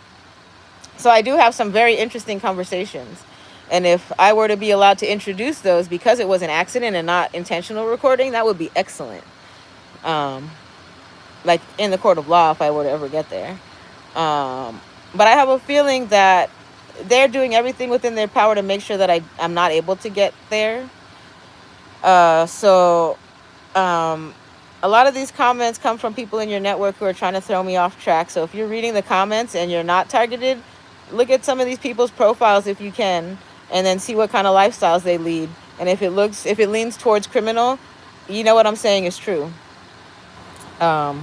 So I do have some very interesting conversations. And if I were to be allowed to introduce those because it was an accident and not intentional recording, that would be excellent. Like in the court of law, if I were to ever get there. But I have a feeling that they're doing everything within their power to make sure that I'm not able to get there. So a lot of these comments come from people in your network who are trying to throw me off track. So if you're reading the comments and you're not targeted, look at some of these people's profiles if you can, and then see what kind of lifestyles they lead. And if it leans towards criminal, you know what I'm saying is true. The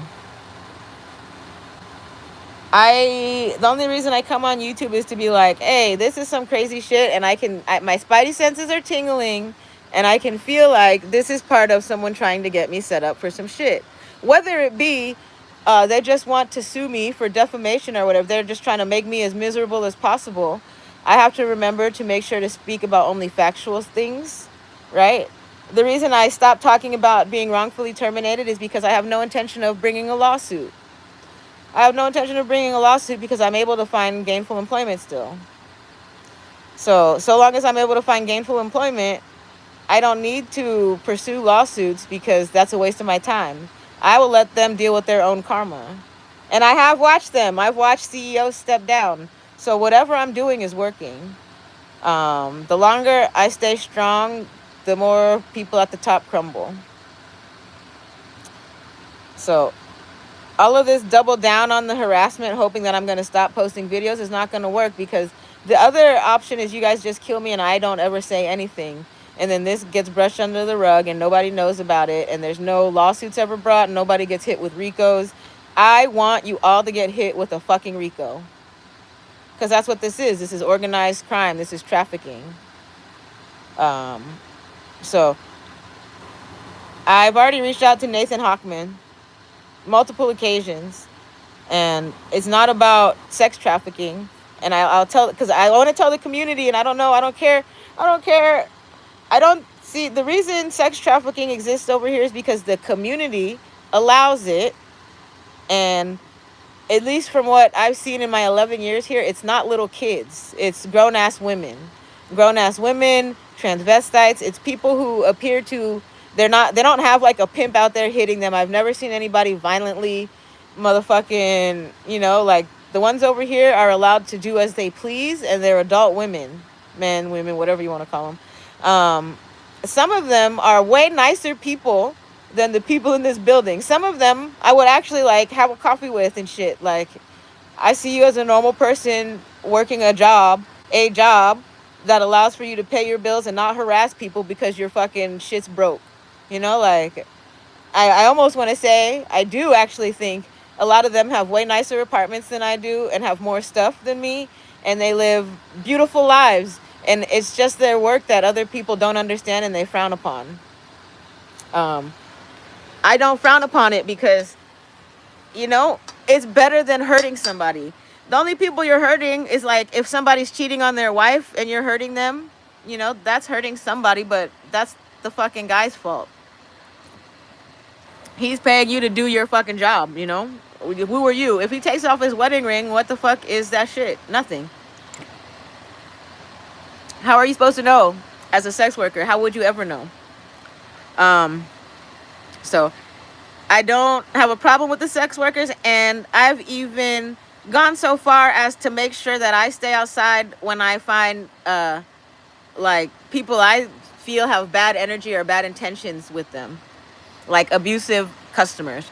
only reason I come on YouTube is to be like, hey, this is some crazy shit, and my spidey senses are tingling, and I can feel like this is part of someone trying to get me set up for some shit. Whether it be They just want to sue me for defamation or whatever. They're just trying to make me as miserable as possible. I have to remember to make sure to speak about only factual things, right? The reason I stopped talking about being wrongfully terminated is because I have no intention of bringing a lawsuit. I have no intention of bringing a lawsuit because I'm able to find gainful employment still. So long as I'm able to find gainful employment, I don't need to pursue lawsuits because that's a waste of my time. I will let them deal with their own karma. And I have watched them. I've watched CEOs step down. So whatever I'm doing is working. The longer I stay strong, the more people at the top crumble. So all of this double down on the harassment, hoping that I'm going to stop posting videos, is not going to work, because the other option is you guys just kill me and I don't ever say anything. And then this gets brushed under the rug and nobody knows about it. And there's no lawsuits ever brought. And nobody gets hit with RICOs. I want you all to get hit with a fucking RICO. Because that's what this is. This is organized crime. This is trafficking. So I've already reached out to Nathan Hochman multiple occasions. And it's not about sex trafficking. And I'll tell, because I want to tell the community, and I don't know, I don't care. I don't see the reason sex trafficking exists over here is because the community allows it. And at least from what I've seen in my 11 years here, it's not little kids. It's grown-ass women, transvestites. It's people who appear to, they don't have like a pimp out there hitting them. I've never seen anybody violently motherfucking, like the ones over here are allowed to do as they please, and they're adult women, men, women, whatever you want to call them. Some of them are way nicer people than the people in this building. Some of them I would actually like have a coffee with and shit. Like, I see you as a normal person working a job that allows for you to pay your bills and not harass people because your fucking shit's broke. Like, I almost want to say, I do actually think a lot of them have way nicer apartments than I do and have more stuff than me, and they live beautiful lives, and it's just their work that other people don't understand and they frown upon. I don't frown upon it because, it's better than hurting somebody. The only people you're hurting is like if somebody's cheating on their wife and you're hurting them, that's hurting somebody, but that's the fucking guy's fault. He's paying you to do your fucking job, Who are you? If he takes off his wedding ring, what the fuck is that shit? Nothing. How are you supposed to know as a sex worker? How would you ever know? So I don't have a problem with the sex workers, and I've even gone so far as to make sure that I stay outside when I find like people I feel have bad energy or bad intentions with them, like abusive customers.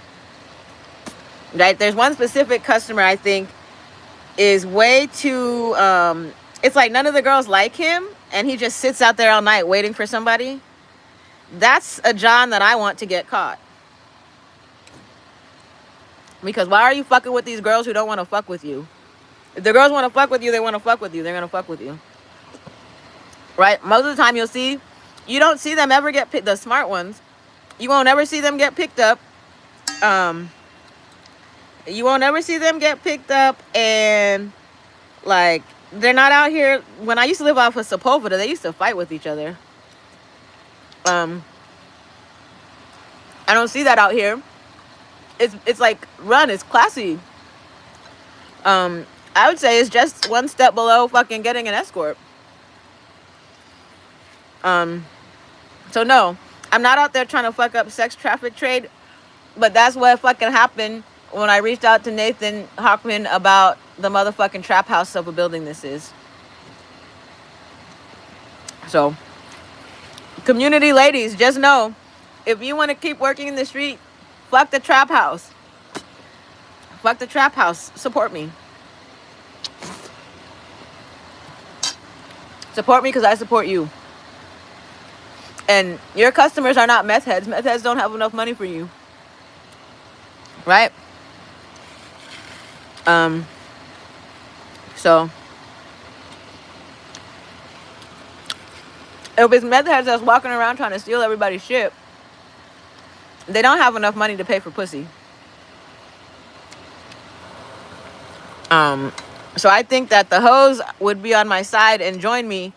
Right? There's one specific customer I think is way too it's like none of the girls like him, and he just sits out there all night waiting for somebody. That's a John that I want to get caught. Because why are you fucking with these girls who don't want to fuck with you? If the girls want to fuck with you, they want to fuck with you. They're going to fuck with you. Right? Most of the time you don't see them ever get picked, the smart ones. You won't ever see them get picked up. You won't ever see them get picked up, and like they're not out here. When I used to live off of Sepulveda, they used to fight with each other. I don't see that out here. It's like run, it's classy. I would say it's just one step below fucking getting an escort. So no, I'm not out there trying to fuck up sex traffic trade, but that's what fucking happened when I reached out to Nathan Hochman about the motherfucking trap house of a building this is. So, community ladies, just know, if you want to keep working in the street, fuck the trap house. Fuck the trap house. Support me. Support me because I support you. And your customers are not meth heads. Meth heads don't have enough money for you. Right? So if it's meth heads that's walking around trying to steal everybody's shit, they don't have enough money to pay for pussy. So I think that the hoes would be on my side and join me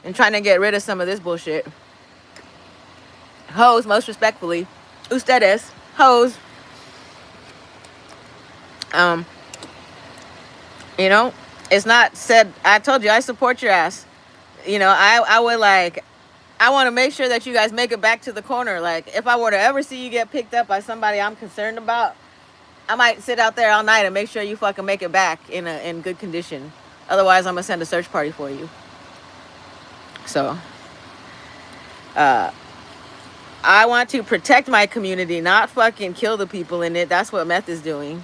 in trying to get rid of some of this bullshit. Hoes, most respectfully, ustedes, hoes. You know, it's not said. I told you I support your ass. You know, I would like. I want to make sure that you guys make it back to the corner. Like, if I were to ever see you get picked up by somebody I'm concerned about, I might sit out there all night and make sure you fucking make it back in good condition. Otherwise, I'm gonna send a search party for you. So, I want to protect my community, not fucking kill the people in it. That's what meth is doing.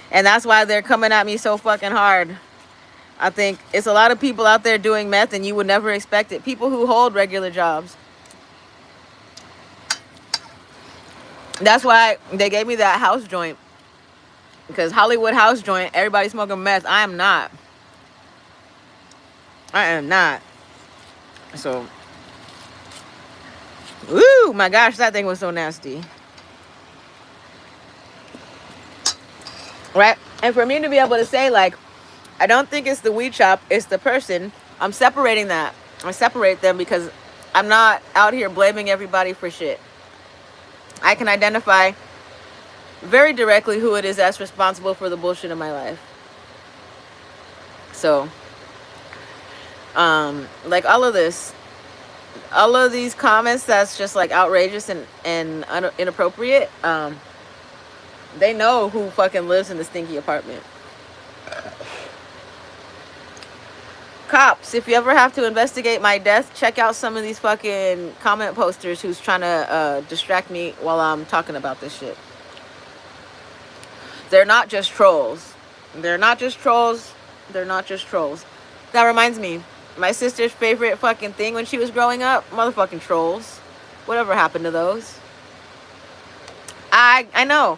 And that's why they're coming at me so fucking hard. I think it's a lot of people out there doing meth and you would never expect it. People who hold regular jobs. That's why they gave me that house joint. Because Hollywood house joint, everybody smoking meth. I am not. I am not. So, ooh, my gosh, that thing was so nasty. Right? And for me to be able to say, like, I don't think it's the weed shop, it's the person, I'm separating that. I separate them because I'm not out here blaming everybody for shit. I can identify very directly who it is that's responsible for the bullshit in my life. So, like all of this, all of these comments that's just like outrageous and inappropriate, they know who fucking lives in the stinky apartment. Cops, if you ever have to investigate my death, check out some of these fucking comment posters who's trying to distract me while I'm talking about this shit. They're not just trolls. They're not just trolls. They're not just trolls. That reminds me, my sister's favorite fucking thing when she was growing up, motherfucking trolls. Whatever happened to those? I know.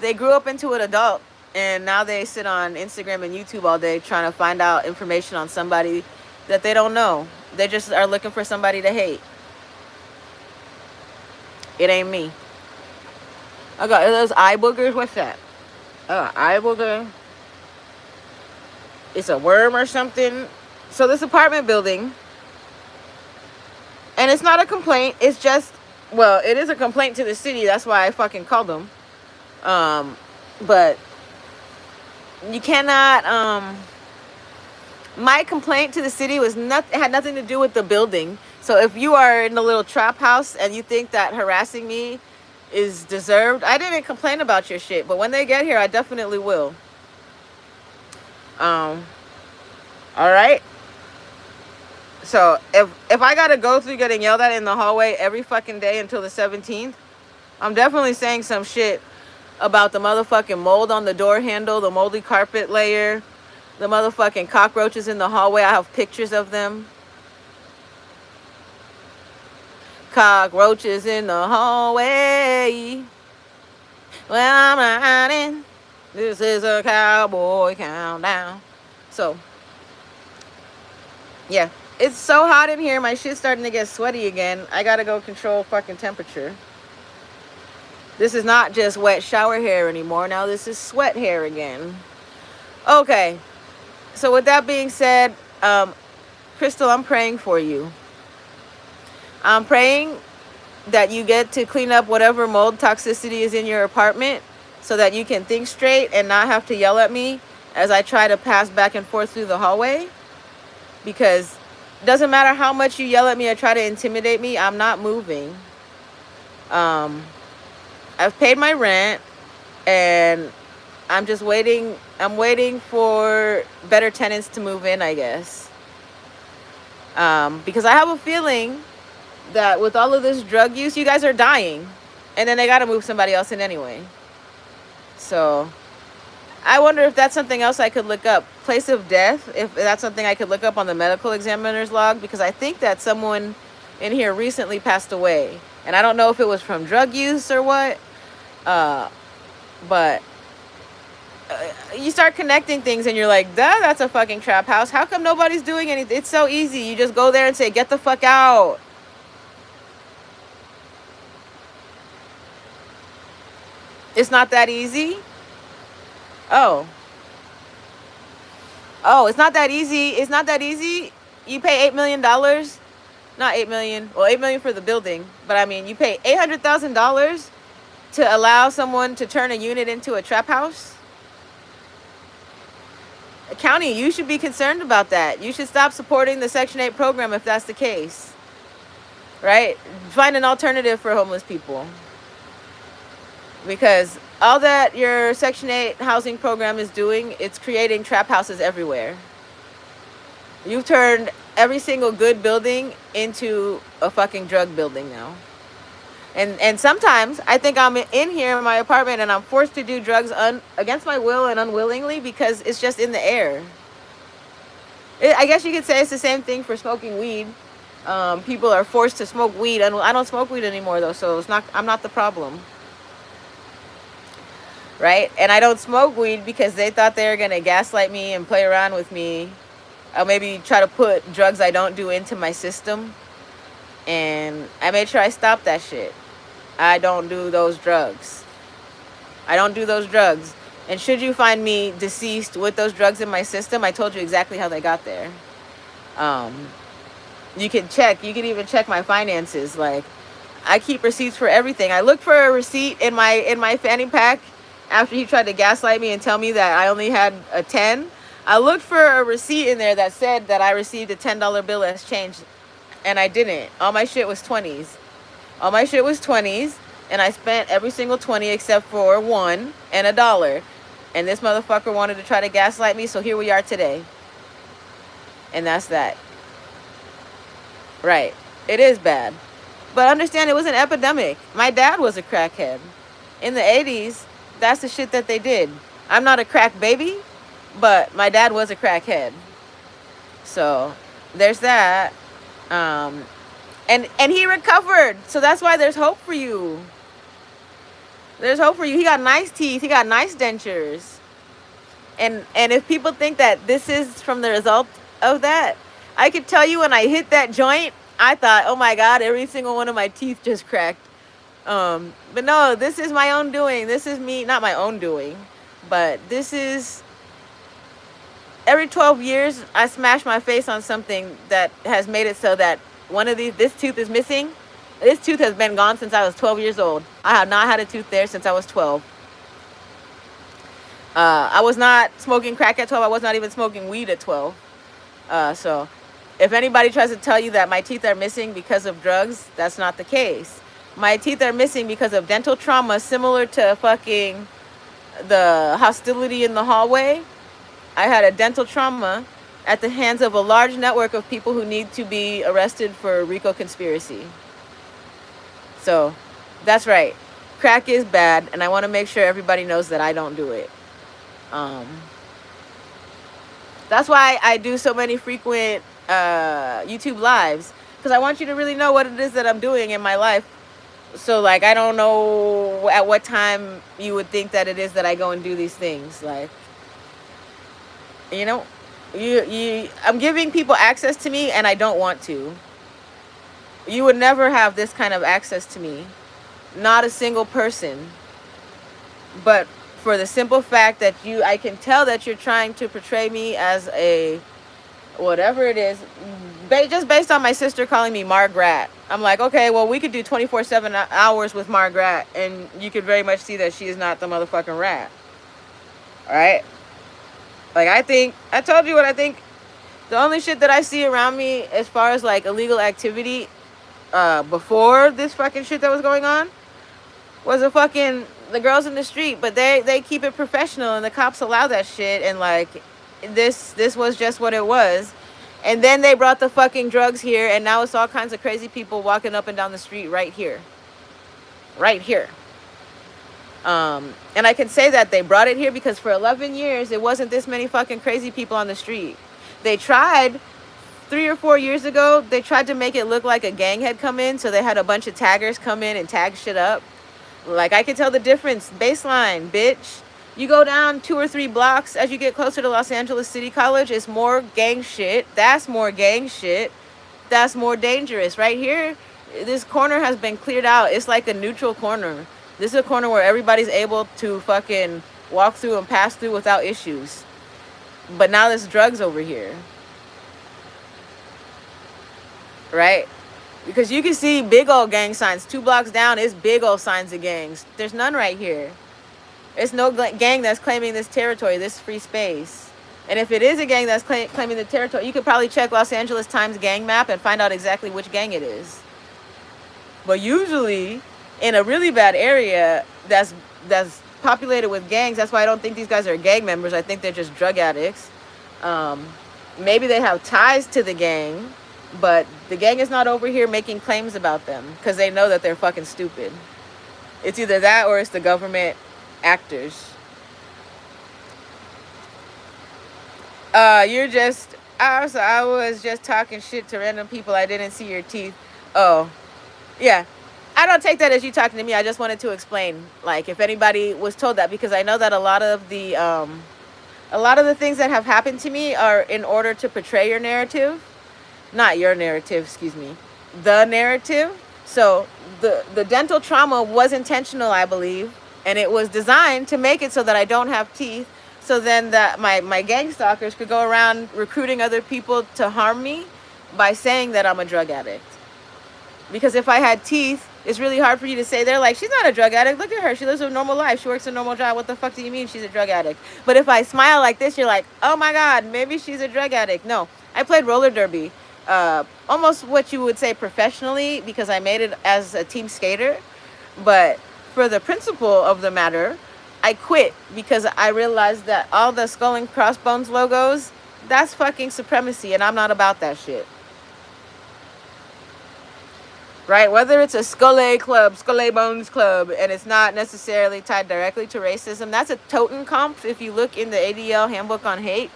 They grew up into an adult and now they sit on Instagram and YouTube all day trying to find out information on somebody that they don't know. They just are looking for somebody to hate. It ain't me. I got those eye boogers. What's that? Eye booger. It's a worm or something. So this apartment building, and it's not a complaint. It's just, well, it is a complaint to the city. That's why I fucking called them. But you cannot. My complaint to the city was had nothing to do with the building. So if you are in a little trap house and you think that harassing me is deserved, I didn't complain about your shit. But when they get here, I definitely will. All right. So if I gotta go through getting yelled at in the hallway every fucking day until the 17th, I'm definitely saying some shit about the motherfucking mold on the door handle, the moldy carpet layer, the motherfucking cockroaches in the hallway. I have pictures of them. Cockroaches in the hallway. Well, I'm riding. This is a cowboy countdown. So, yeah. It's so hot in here. My shit's starting to get sweaty again. I gotta go control fucking temperature. This is not just wet shower hair anymore. Now this is sweat hair again. Okay. So with that being said, Crystal, I'm praying for you. I'm praying that you get to clean up whatever mold toxicity is in your apartment so that you can think straight and not have to yell at me as I try to pass back and forth through the hallway. Because it doesn't matter how much you yell at me or try to intimidate me, I'm not moving. I've paid my rent and I'm just waiting. I'm waiting for better tenants to move in, I guess. Because I have a feeling that with all of this drug use, you guys are dying. And then they got to move somebody else in anyway. So I wonder if that's something else I could look up. Place of death, if that's something I could look up on the medical examiner's log. Because I think that someone in here recently passed away. And I don't know if it was from drug use or what. But you start connecting things and you're like, duh, that's a fucking trap house. How come nobody's doing anything? It's so easy. You just go there and say, get the fuck out. It's not that easy. Oh. Oh, it's not that easy. It's not that easy. You pay $8 million. Not 8 million. Well, 8 million for the building, but I mean, you pay $800,000 to allow someone to turn a unit into a trap house. County, you should be concerned about that. You should stop supporting the Section 8 program if that's the case. Right? Find an alternative for homeless people. Because all that your Section 8 housing program is doing, it's creating trap houses everywhere. You've turned every single good building into a fucking drug building now. And sometimes I think I'm in here in my apartment and I'm forced to do drugs against my will and unwillingly because it's just in the air. I guess you could say it's the same thing for smoking weed. People are forced to smoke weed, and I don't smoke weed anymore though, so I'm not the problem. Right? And I don't smoke weed because they thought they were gonna gaslight me and play around with me. I'll maybe try to put drugs I don't do into my system. And I made sure I stopped that shit. I don't do those drugs. I don't do those drugs. And should you find me deceased with those drugs in my system, I told you exactly how they got there. You can check. You can even check my finances. Like, I keep receipts for everything. I looked for a receipt in my fanny pack after he tried to gaslight me and tell me that I only had a 10. I looked for a receipt in there that said that I received a $10 bill as change, and I didn't. All my shit was 20s. All my shit was 20s, and I spent every single 20 except for $1 and $1. And this motherfucker wanted to try to gaslight me, so here we are today. And that's that. Right. It is bad. But understand, it was an epidemic. My dad was a crackhead. In the 80s, that's the shit that they did. I'm not a crack baby, but my dad was a crackhead. So, there's that. And he recovered. So that's why there's hope for you. There's hope for you. He got nice teeth. He got nice dentures. And if people think that this is from the result of that, I could tell you when I hit that joint, I thought, oh my God, every single one of my teeth just cracked. But no, this is my own doing. This is me, not my own doing, but this is every 12 years, I smash my face on something that has made it so that this tooth is missing. This tooth has been gone since I was 12 years old. I have not had a tooth there since I was 12. I was not smoking crack at 12. I was not even smoking weed at 12. So if anybody tries to tell you that my teeth are missing because of drugs, that's not the case. My teeth are missing because of dental trauma, similar to fucking the hostility in the hallway. I had a dental trauma at the hands of a large network of people who need to be arrested for RICO conspiracy. So, that's right. Crack is bad, and I want to make sure everybody knows that I don't do it. That's why I do so many frequent YouTube lives, because I want you to really know what it is that I'm doing in my life. So, like, I don't know at what time you would think that it is that I go and do these things. Like, you know, I'm giving people access to me, and I don't want to. You would never have this kind of access to me. Not a single person. But for the simple fact that I can tell that you're trying to portray me as a whatever it is, just based on my sister calling me Margaret. I'm like, okay, well, we could do 24/7 hours with Margaret, and you could very much see that she is not the motherfucking rat. All right? Like, I told you what I think. The only shit that I see around me as far as, like, illegal activity before this fucking shit that was going on was the girls in the street. But they keep it professional, and the cops allow that shit, and, like, this was just what it was. And then they brought the fucking drugs here, and now it's all kinds of crazy people walking up and down the street right here. Right here. And I can say that they brought it here because for 11 years, it wasn't this many fucking crazy people on the street. They tried 3 or 4 years ago, they tried to make it look like a gang had come in. So they had a bunch of taggers come in and tag shit up. Like, I could tell the difference. Baseline, bitch. You go down 2 or 3 blocks as you get closer to Los Angeles City College, it's more gang shit. That's more gang shit. That's more dangerous. Right here, this corner has been cleared out. It's like a neutral corner. This is a corner where everybody's able to fucking walk through and pass through without issues. But now there's drugs over here, right? Because you can see big old gang signs. 2 blocks down is big old signs of gangs. There's none right here. It's no gang that's claiming this territory, this free space. And if it is a gang that's claiming the territory, you could probably check Los Angeles Times gang map and find out exactly which gang it is. But usually, in a really bad area that's populated with gangs, that's why I don't think these guys are gang members. I think they're just drug addicts. Maybe they have ties to the gang, but the gang is not over here making claims about them because they know that they're fucking stupid. It's either that or it's the government actors. I was just talking shit to random people. I didn't see your teeth. Oh, yeah. I don't take that as you talking to me. I just wanted to explain, like, if anybody was told that, because I know that a lot of the things that have happened to me are in order to portray your narrative. Not your narrative, excuse me. The narrative. So the dental trauma was intentional, I believe, and it was designed to make it so that I don't have teeth, so then that my gang stalkers could go around recruiting other people to harm me by saying that I'm a drug addict. Because if I had teeth, it's really hard for you to say, they're like, she's not a drug addict. Look at her. She lives a normal life. She works a normal job. What the fuck do you mean she's a drug addict? But if I smile like this, you're like, oh my God, maybe she's a drug addict. No, I played roller derby. Almost what you would say professionally, because I made it as a team skater. But for the principle of the matter, I quit because I realized that all the skull and crossbones logos, that's fucking supremacy, and I'm not about that shit. Right? Whether it's a Skull Club, Skull Bones Club, and it's not necessarily tied directly to racism, that's a Totenkopf. If you look in the ADL Handbook on Hate,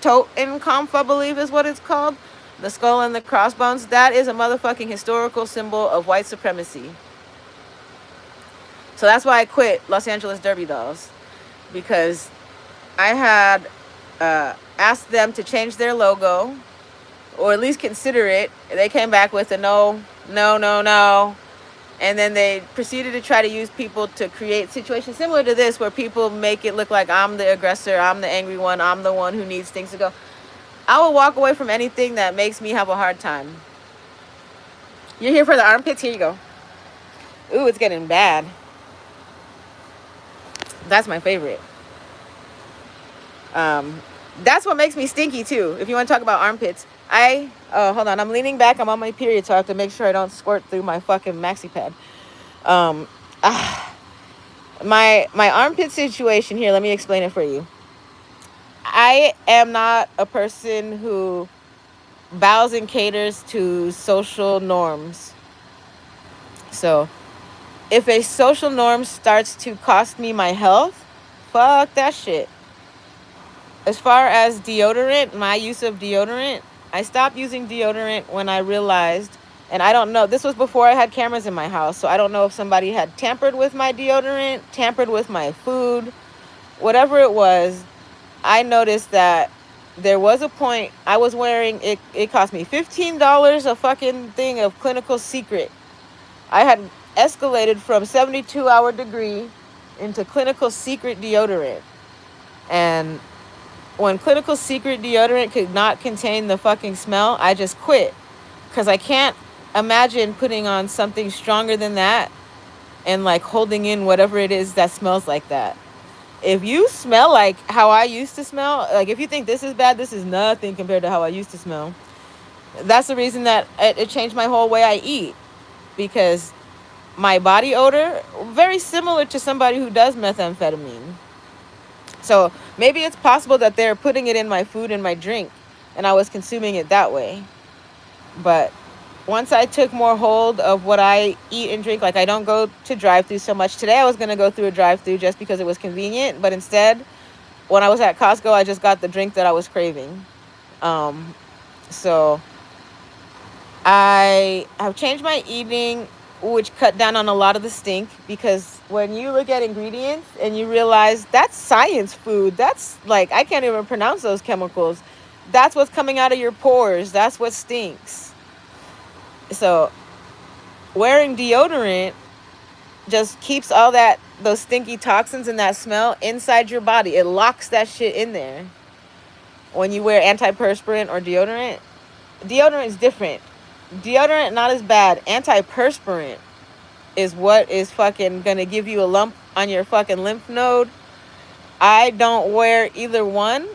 Totenkopf, I believe is what it's called. The skull and the crossbones, that is a motherfucking historical symbol of white supremacy. So that's why I quit Los Angeles Derby Dolls, because I had asked them to change their logo, or at least consider it. They came back with a no. And then they proceeded to try to use people to create situations similar to this, where people make it look like I'm the aggressor, I'm the angry one, I'm the one who needs things to go. I will walk away from anything that makes me have a hard time. You're here for the armpits? Here you go. Ooh, it's getting bad. That's my favorite. That's what makes me stinky too. If you want to talk about armpits, hold on, I'm leaning back. I'm on my period, so I have to make sure I don't squirt through my fucking maxi pad. My armpit situation here. Let me explain it for you. I am not a person who bows and caters to social norms. So if a social norm starts to cost me my health, fuck that shit. As far as deodorant, my use of deodorant, I stopped using deodorant when I realized, and I don't know, this was before I had cameras in my house, so I don't know if somebody had tampered with my deodorant, tampered with my food, whatever it was. I noticed that there was a point I was wearing, it cost me $15 a fucking thing of Clinical Secret. I had escalated from 72-hour degree into Clinical Secret deodorant. And when Clinical Secret deodorant could not contain the fucking smell, I just quit. Because I can't imagine putting on something stronger than that and like holding in whatever it is that smells like that. If you smell like how I used to smell, like if you think this is bad, this is nothing compared to how I used to smell. That's the reason that it changed my whole way I eat. Because my body odor, very similar to somebody who does methamphetamine. So maybe it's possible that they're putting it in my food and my drink, and I was consuming it that way. But once I took more hold of what I eat and drink, like I don't go to drive-thru so much. Today I was going to go through a drive-thru just because it was convenient, but instead, when I was at Costco, I just got the drink that I was craving. So I have changed my eating, which cut down on a lot of the stink, because when you look at ingredients and you realize that's science food, that's like, I can't even pronounce those chemicals. That's what's coming out of your pores. That's what stinks. So wearing deodorant just keeps all those stinky toxins and that smell inside your body. It locks that shit in there. when you wear antiperspirant or deodorant. Deodorant is different. Deodorant, not as bad. Antiperspirant is what is fucking gonna give you a lump on your fucking lymph node. I don't wear either one.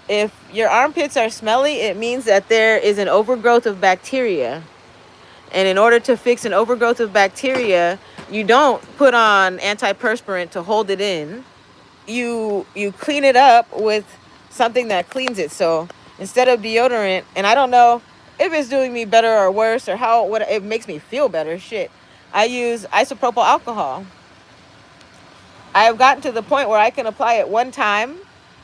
If your armpits are smelly, it means that there is an overgrowth of bacteria. And in order to fix an overgrowth of bacteria, you don't put on antiperspirant to hold it in. You clean it up with something that cleans it. So instead of deodorant, and I don't know if it's doing me better or worse or what it makes me feel better, shit, I use isopropyl alcohol. I have gotten to the point where I can apply it one time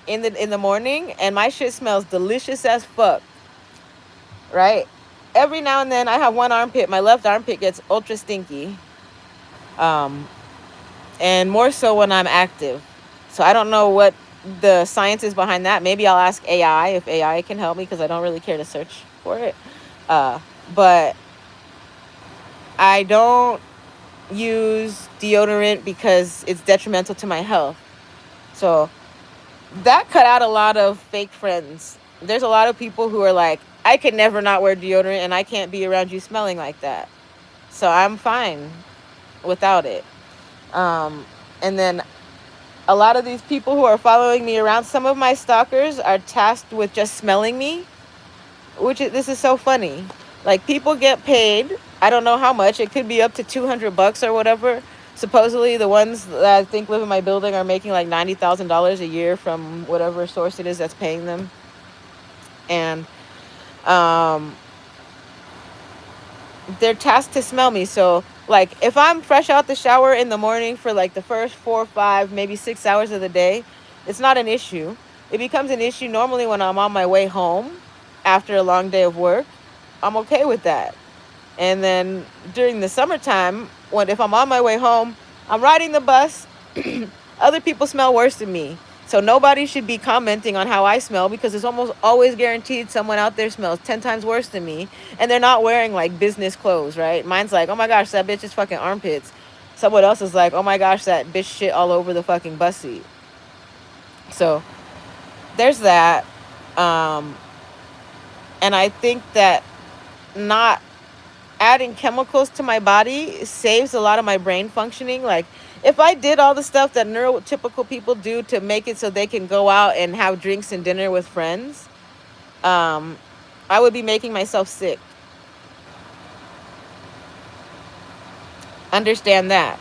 in the morning and my shit smells delicious as fuck. Right? Every now and then I have one armpit, my left armpit gets ultra stinky. And more so when I'm active. So I don't know what the science is behind that. Maybe I'll ask AI if AI can help me, because I don't really care to search for it. But I don't use deodorant because it's detrimental to my health. So that cut out a lot of fake friends. There's a lot of people who are like, I could never not wear deodorant and I can't be around you smelling like that. So I'm fine without it. And then a lot of these people who are following me around, some of my stalkers are tasked with just smelling me, this is so funny. Like, people get paid, I don't know how much, it could be up to $200 or whatever. Supposedly the ones that I think live in my building are making like $90,000 a year from whatever source it is that's paying them. And they're tasked to smell me. So like, if I'm fresh out the shower in the morning for like the first 4, 5, maybe 6 hours of the day, it's not an issue. It becomes an issue normally when I'm on my way home after a long day of work. I'm okay with that. And then during the summertime, if I'm on my way home, I'm riding the bus, other people smell worse than me. So nobody should be commenting on how I smell, because it's almost always guaranteed someone out there smells 10 times worse than me. And they're not wearing like business clothes, right? Mine's like, oh my gosh, that bitch is fucking armpits. Someone else is like, oh my gosh, that bitch shit all over the fucking bus seat. So there's that. And I think that not adding chemicals to my body saves a lot of my brain functioning. Like, if I did all the stuff that neurotypical people do to make it so they can go out and have drinks and dinner with friends, I would be making myself sick. Understand that.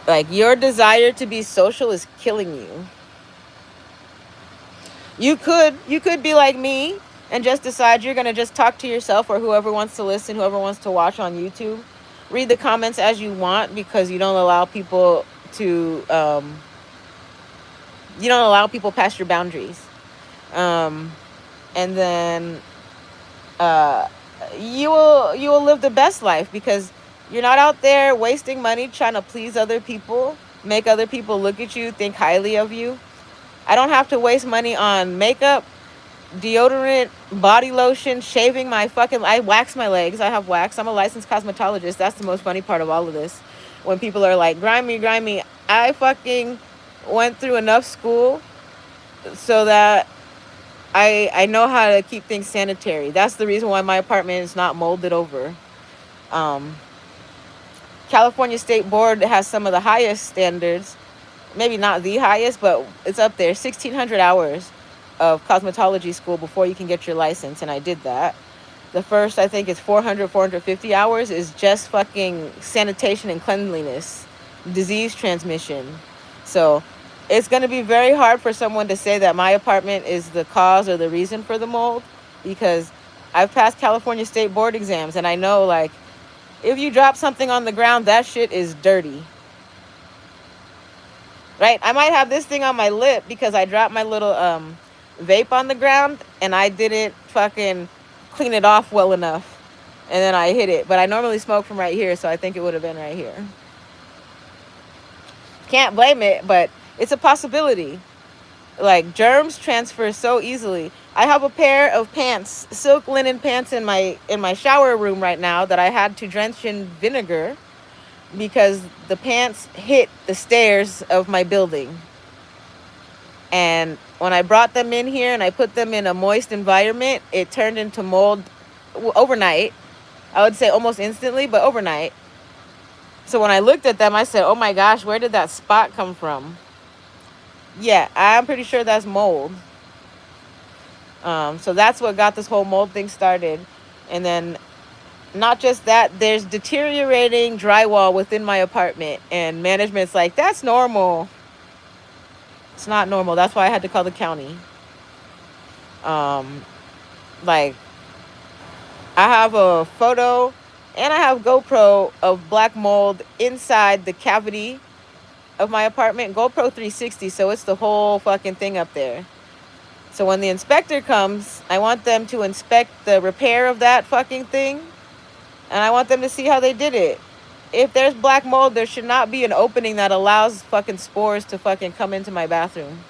Like, your desire to be social is killing you. You could be like me and just decide you're going to just talk to yourself, or whoever wants to listen, whoever wants to watch on YouTube. Read the comments as you want, because you don't allow people to, you don't allow people past your boundaries. And then you will live the best life, because you're not out there wasting money trying to please other people, make other people look at you, think highly of you. I don't have to waste money on makeup, deodorant, body lotion, shaving my fucking... I wax my legs. I have wax. I'm a licensed cosmetologist. That's the most funny part of all of this. When people are like, grind me. I fucking went through enough school so that I know how to keep things sanitary. That's the reason why my apartment is not molded over. California State Board has some of the highest standards. Maybe not the highest, but it's up there. 1,600 hours of cosmetology school before you can get your license, and I did that. The first, I think, is 450 hours is just fucking sanitation and cleanliness, disease transmission. So it's going to be very hard for someone to say that my apartment is the cause or the reason for the mold, because I've passed California State Board exams, and I know, like, if you drop something on the ground, that shit is dirty. Right? I might have this thing on my lip because I dropped my little vape on the ground and I didn't fucking clean it off well enough, and then I hit it. But I normally smoke from right here, so I think it would have been right here. Can't blame it, but it's a possibility. Like, germs transfer so easily. I have a pair of pants, silk linen pants in my shower room right now that I had to drench in vinegar because the pants hit the stairs of my building. And when I brought them in here and I put them in a moist environment, it turned into mold overnight. I would say almost instantly, but overnight. So when I looked at them, I said, oh my gosh, where did that spot come from? Yeah, I'm pretty sure that's mold. So that's what got this whole mold thing started. And then not just that, there's deteriorating drywall within my apartment. And management's like, that's normal. It's not normal. That's why I had to call the county. Like, I have a photo and I have GoPro of black mold inside the cavity of my apartment. GoPro 360, so it's the whole fucking thing up there. So when the inspector comes, I want them to inspect the repair of that fucking thing. And I want them to see how they did it. If there's black mold, there should not be an opening that allows fucking spores to fucking come into my bathroom.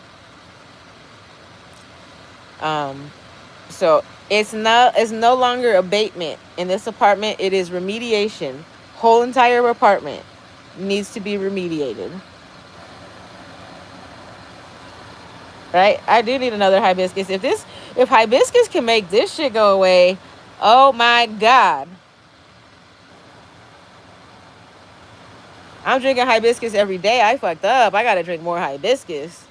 So it's no longer abatement in this apartment. It is remediation. Whole entire apartment needs to be remediated. Right? I do need another hibiscus. If hibiscus can make this shit go away, oh my God. I'm drinking hibiscus every day. I fucked up. I gotta drink more hibiscus.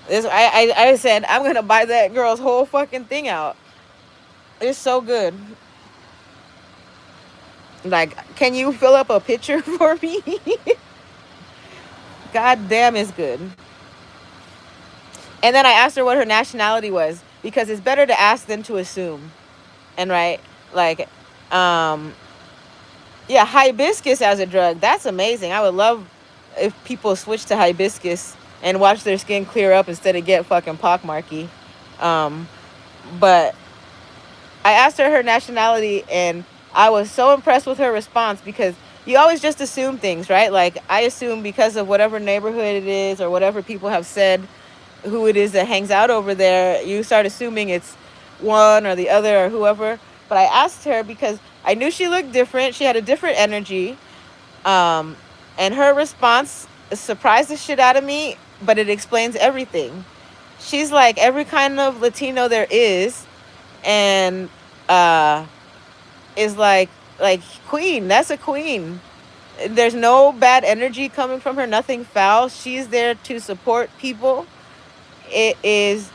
I said I'm gonna buy that girl's whole fucking thing out. It's so good. Like, can you fill up a pitcher for me? God damn, it's good. And then I asked her what her nationality was, because it's better to ask than to assume. And right, like, yeah, hibiscus as a drug, that's amazing. I would love if people switch to hibiscus and watch their skin clear up instead of get fucking pockmarky. But I asked her nationality, and I was so impressed with her response, because you always just assume things, right? Like, I assume because of whatever neighborhood it is or whatever people have said who it is that hangs out over there, you start assuming it's one or the other or whoever. But I asked her because I knew she looked different. She had a different energy. And her response surprised the shit out of me, but it explains everything. She's like every kind of Latino there is, and is like queen. That's a queen. There's no bad energy coming from her, nothing foul. She's there to support people. It is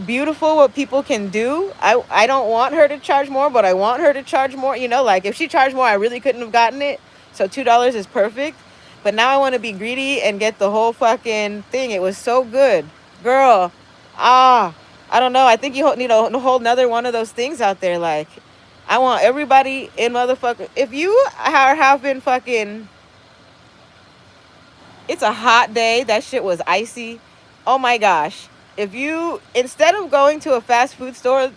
beautiful what people can do. I don't want her to charge more, but I want her to charge more. You know, like if she charged more, I really couldn't have gotten it. So $2 is perfect. But now I want to be greedy and get the whole fucking thing. It was so good. Girl, I don't know. I think you need a whole nother one of those things out there. Like, I want everybody in motherfucker. If you are having fucking, it's a hot day. That shit was icy. Oh my gosh. If you, instead of going to a fast food store,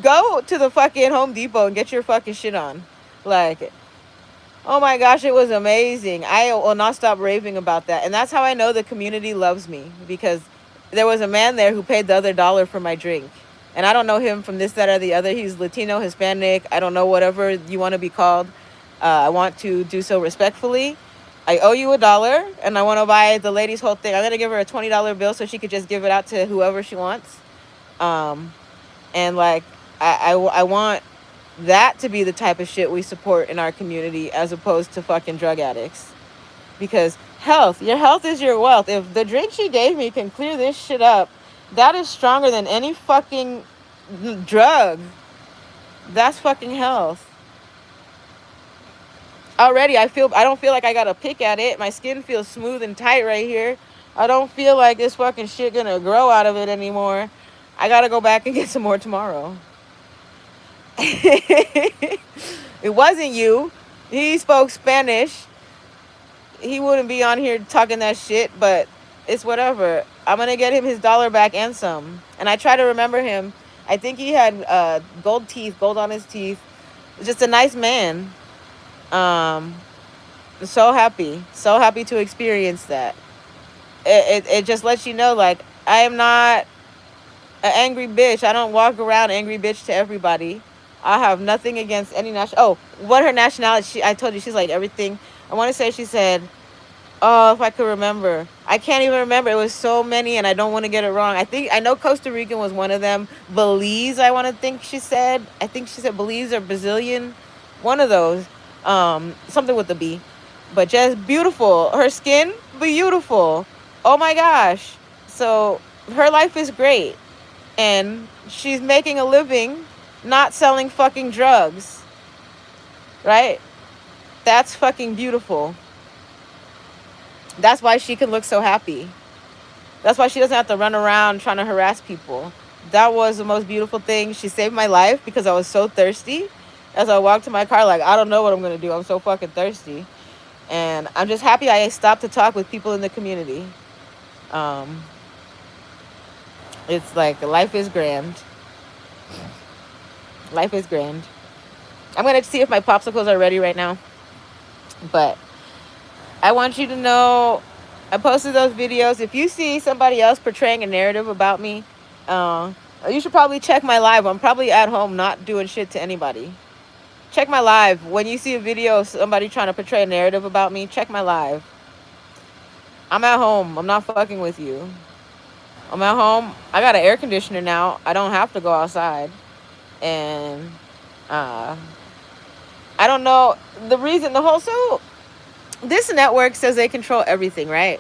go to the fucking Home Depot and get your fucking shit on. Like, oh my gosh, it was amazing. I will not stop raving about that. And that's how I know the community loves me, because there was a man there who paid the other dollar for my drink. And I don't know him from this, that, or the other. He's Latino, Hispanic. I don't know, whatever you want to be called. I want to do so respectfully. I owe you $1, and I want to buy the lady's whole thing. I'm going to give her a $20 bill so she could just give it out to whoever she wants. And like, I want that to be the type of shit we support in our community, as opposed to fucking drug addicts. Because your health is your wealth. If the drink she gave me can clear this shit up, that is stronger than any fucking drug. That's fucking health. Already, I don't feel like I gotta pick at it. My skin feels smooth and tight right here. I don't feel like this fucking shit gonna grow out of it anymore. I gotta go back and get some more tomorrow. It wasn't you. He spoke Spanish. He wouldn't be on here talking that shit, but it's whatever. I'm gonna get him his $1 back and some. And I try to remember him. I think he had gold on his teeth. Just a nice man. So happy to experience that. It just lets you know, like, I am not an angry bitch. I don't walk around angry bitch to everybody. I have nothing against any what her nationality, I told you she's like everything. I want to say she said, Oh, if I could remember. I can't even remember. It was so many and I don't want to get it wrong. I know Costa Rican was one of them. Belize, I want to think she said. I think she said Belize or Brazilian. One of those. Something with the B. But just beautiful. Her skin, beautiful. Oh my gosh. So her life is great. And she's making a living not selling fucking drugs. Right? That's fucking beautiful. That's why she can look so happy. That's why she doesn't have to run around trying to harass people. That was the most beautiful thing. She saved my life because I was so thirsty. As I walked to my car, like, I don't know what I'm going to do. I'm so fucking thirsty. And I'm just happy I stopped to talk with people in the community. It's like, life is grand. Life is grand. I'm going to see if my popsicles are ready right now. But I want you to know, I posted those videos. If you see somebody else portraying a narrative about me, you should probably check my live. I'm probably at home not doing shit to anybody. Check my live. When you see a video of somebody trying to portray a narrative about me, check my live. I'm at home. I'm not fucking with you. I'm at home. I got an air conditioner now. I don't have to go outside. And I don't know the reason, so this network says they control everything, right?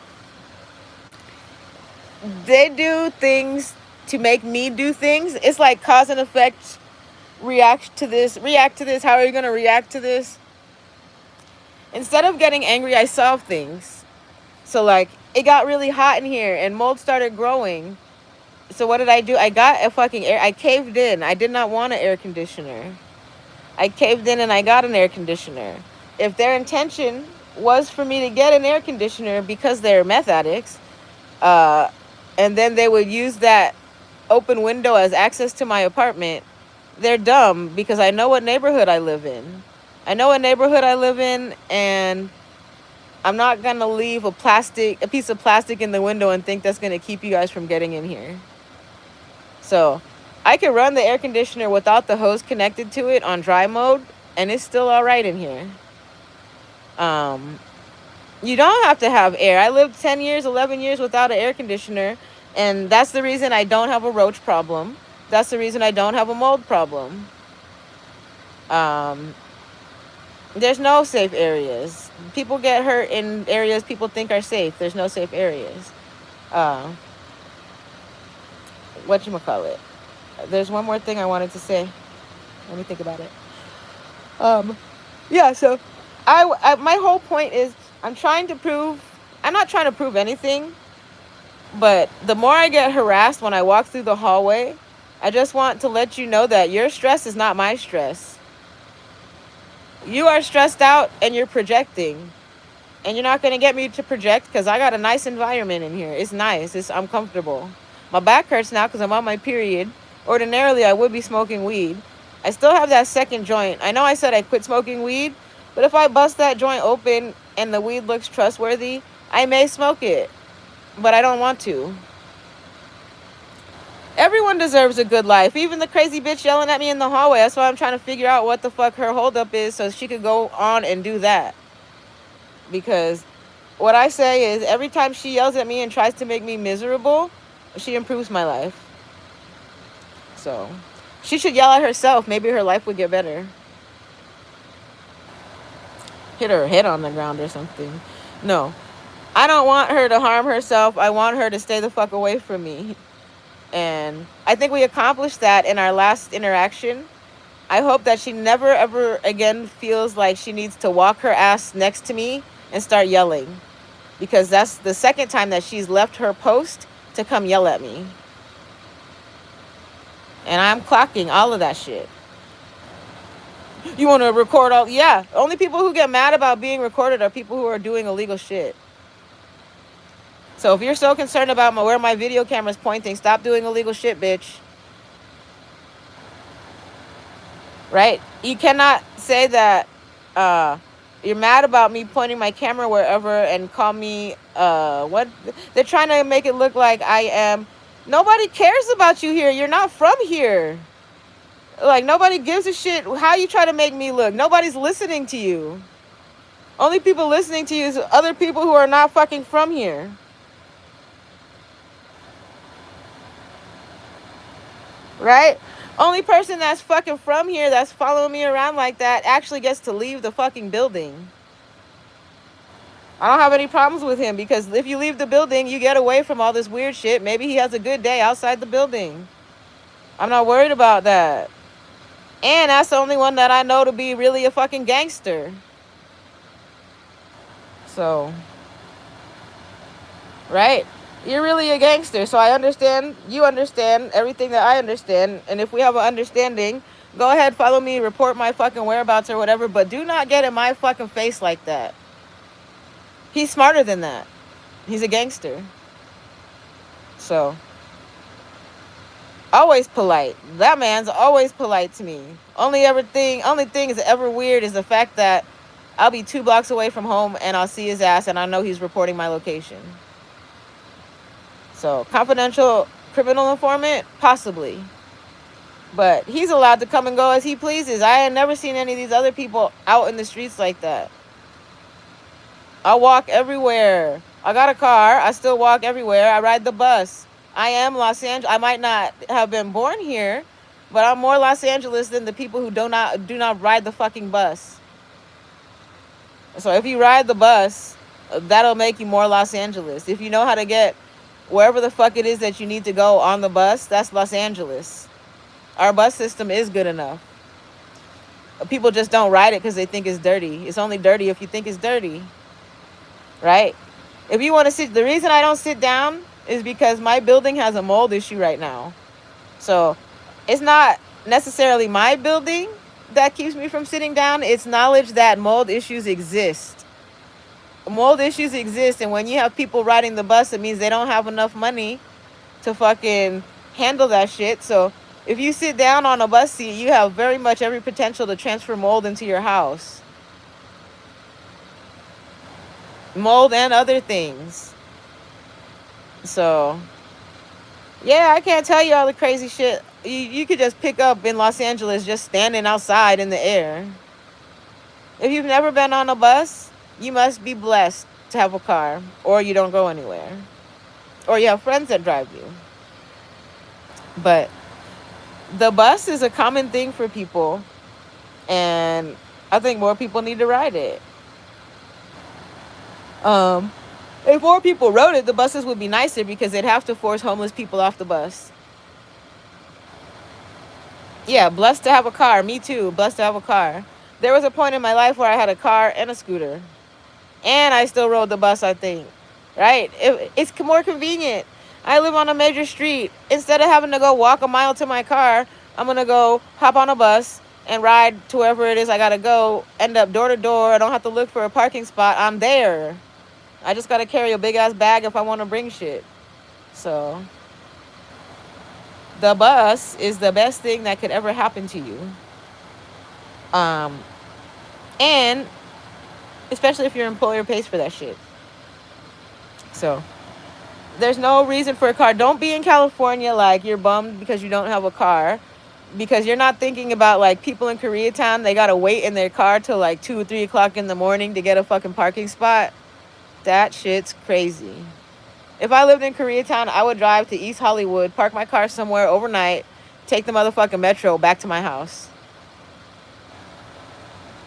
They do things to make me do things. It's like cause and effect. React to this. How are you going to react to this? Instead of getting angry, I solve things. So like, it got really hot in here and mold started growing. So what did I do? I got a fucking I caved in. I did not want an air conditioner. I caved in and I got an air conditioner. If their intention was for me to get an air conditioner because they're meth addicts, and then they would use that open window as access to my apartment, they're dumb, because I know what neighborhood I live in. And I'm not going to leave a piece of plastic in the window and think that's going to keep you guys from getting in here. So I can run the air conditioner without the hose connected to it on dry mode, and it's still all right in here. You don't have to have air. I lived 10 years, 11 years without an air conditioner, and that's the reason I don't have a roach problem. That's the reason I don't have a mold problem. There's no safe areas. People get hurt in areas people think are safe. There's no safe areas. Whatchamacallit. There's one more thing I wanted to say. Let me think about it. Yeah, so I my whole point is I'm not trying to prove anything, but the more I get harassed when I walk through the hallway, I just want to let you know that your stress is not my stress. You are stressed out and you're projecting. And you're not going to get me to project because I got a nice environment in here. It's nice. I'm comfortable. My back hurts now because I'm on my period. Ordinarily, I would be smoking weed. I still have that second joint. I know I said I quit smoking weed, but if I bust that joint open and the weed looks trustworthy, I may smoke it. But I don't want to. Everyone deserves a good life. Even the crazy bitch yelling at me in the hallway. That's why I'm trying to figure out what the fuck her holdup is so she could go on and do that. Because what I say is every time she yells at me and tries to make me miserable, she improves my life. So she should yell at herself. Maybe her life would get better. Hit her head on the ground or something. No. I don't want her to harm herself. I want her to stay the fuck away from me. And I think we accomplished that in our last interaction. I hope that she never ever again feels like she needs to walk her ass next to me and start yelling. Because that's the second time that she's left her post to come yell at me. And I'm clocking all of that shit. You want to record all? Yeah. Only people who get mad about being recorded are people who are doing illegal shit. So if you're so concerned about where my video camera's pointing, stop doing illegal shit, bitch. Right? You cannot say that you're mad about me pointing my camera wherever and call me, what? They're trying to make it look like I am. Nobody cares about you here. You're not from here. Like, nobody gives a shit how you try to make me look. Nobody's listening to you. Only people listening to you is other people who are not fucking from here. Right? Only person that's fucking from here that's following me around like that actually gets to leave the fucking building. I don't have any problems with him because if you leave the building, you get away from all this weird shit. Maybe he has a good day outside the building. I'm not worried about that. And that's the only one that I know to be really a fucking gangster. So, right? You're really a gangster. So I understand, you understand everything that I understand. And if we have an understanding, go ahead, follow me, report my fucking whereabouts or whatever. But do not get in my fucking face like that. He's smarter than that. He's a gangster. So, always polite. That man's always polite to me. Only thing is ever weird is the fact that I'll be 2 blocks away from home and I'll see his ass and I know he's reporting my location. So, confidential criminal informant? Possibly. But he's allowed to come and go as he pleases. I had never seen any of these other people out in the streets like that. I walk everywhere. I got a car. I still walk everywhere. I ride the bus. I am Los Angeles. I might not have been born here, but I'm more Los Angeles than the people who do not ride the fucking bus. So if you ride the bus, that'll make you more Los Angeles. If you know how to get wherever the fuck it is that you need to go on the bus, that's Los Angeles. Our bus system is good enough. People just don't ride it because they think it's dirty. It's only dirty if you think it's dirty. Right? If you want to sit, the reason I don't sit down is because my building has a mold issue right now. So it's not necessarily my building that keeps me from sitting down. It's knowledge that mold issues exist. Mold issues exist. And when you have people riding the bus, it means they don't have enough money to fucking handle that shit. So if you sit down on a bus seat, you have very much every potential to transfer mold into your house. Mold and other things. So, yeah, I can't tell you all the crazy shit you could just pick up in Los Angeles just standing outside in the air. If you've never been on a bus, you must be blessed to have a car, or you don't go anywhere, or you have friends that drive you. But the bus is a common thing for people, and I think more people need to ride it. If more people rode it, the buses would be nicer because they'd have to force homeless people off the bus. Yeah, blessed to have a car. Me too, blessed to have a car. There was a point in my life where I had a car and a scooter. And I still rode the bus, I think. Right? It's more convenient. I live on a major street. Instead of having to go walk a mile to my car, I'm going to go hop on a bus and ride to wherever it is I got to go. End up door to door. I don't have to look for a parking spot. I'm there. I just got to carry a big-ass bag if I want to bring shit. So, the bus is the best thing that could ever happen to you. And especially if your employer pays for that shit. So, there's no reason for a car. Don't be in California like you're bummed because you don't have a car. Because you're not thinking about like people in Koreatown. They got to wait in their car till like 2 or 3 o'clock in the morning to get a fucking parking spot. That shit's crazy. If I lived in Koreatown, I would drive to East Hollywood, park my car somewhere overnight, take the motherfucking metro back to my house.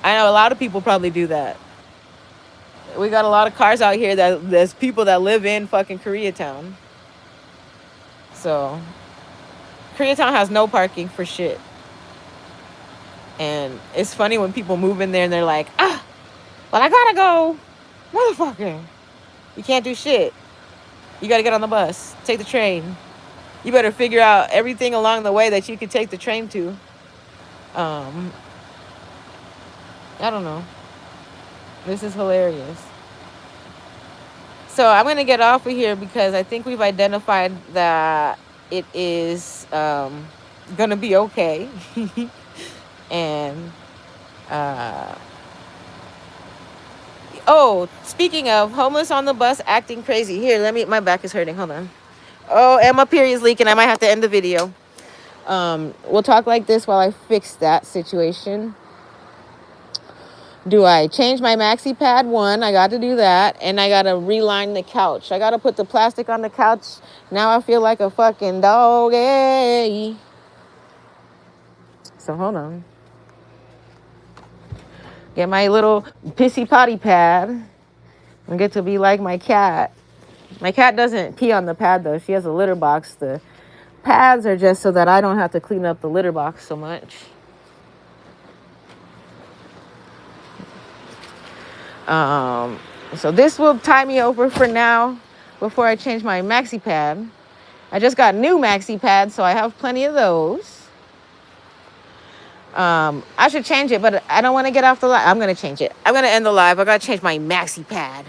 I know a lot of people probably do that. We got a lot of cars out here that there's people that live in fucking Koreatown. So, Koreatown has no parking for shit. And it's funny when people move in there and they're like, well, I gotta go. Motherfucker. You can't do shit. You gotta get on the bus. Take the train. You better figure out everything along the way that you could take the train to. I don't know. This is hilarious. So I'm going to get off of here because I think we've identified that it is going to be okay. And, speaking of homeless on the bus acting crazy. Here, my back is hurting. Hold on. Oh, and my period's leaking. I might have to end the video. We'll talk like this while I fix that situation. do I change my maxi pad? One, I got to do that. And I got to reline the couch. I got to put the plastic on the couch. Now I feel like a fucking doggy. So hold on. Get my little pissy potty pad. I get to be like my cat. My cat doesn't pee on the pad though. She has a litter box. The pads are just so that I don't have to clean up the litter box so much. So this will tie me over for now before I change my maxi pad. I just got new maxi pads, so I have plenty of those. I should change it, but I don't want to get off the live. I'm going to change it. I'm going to end the live. I got to change my maxi pad.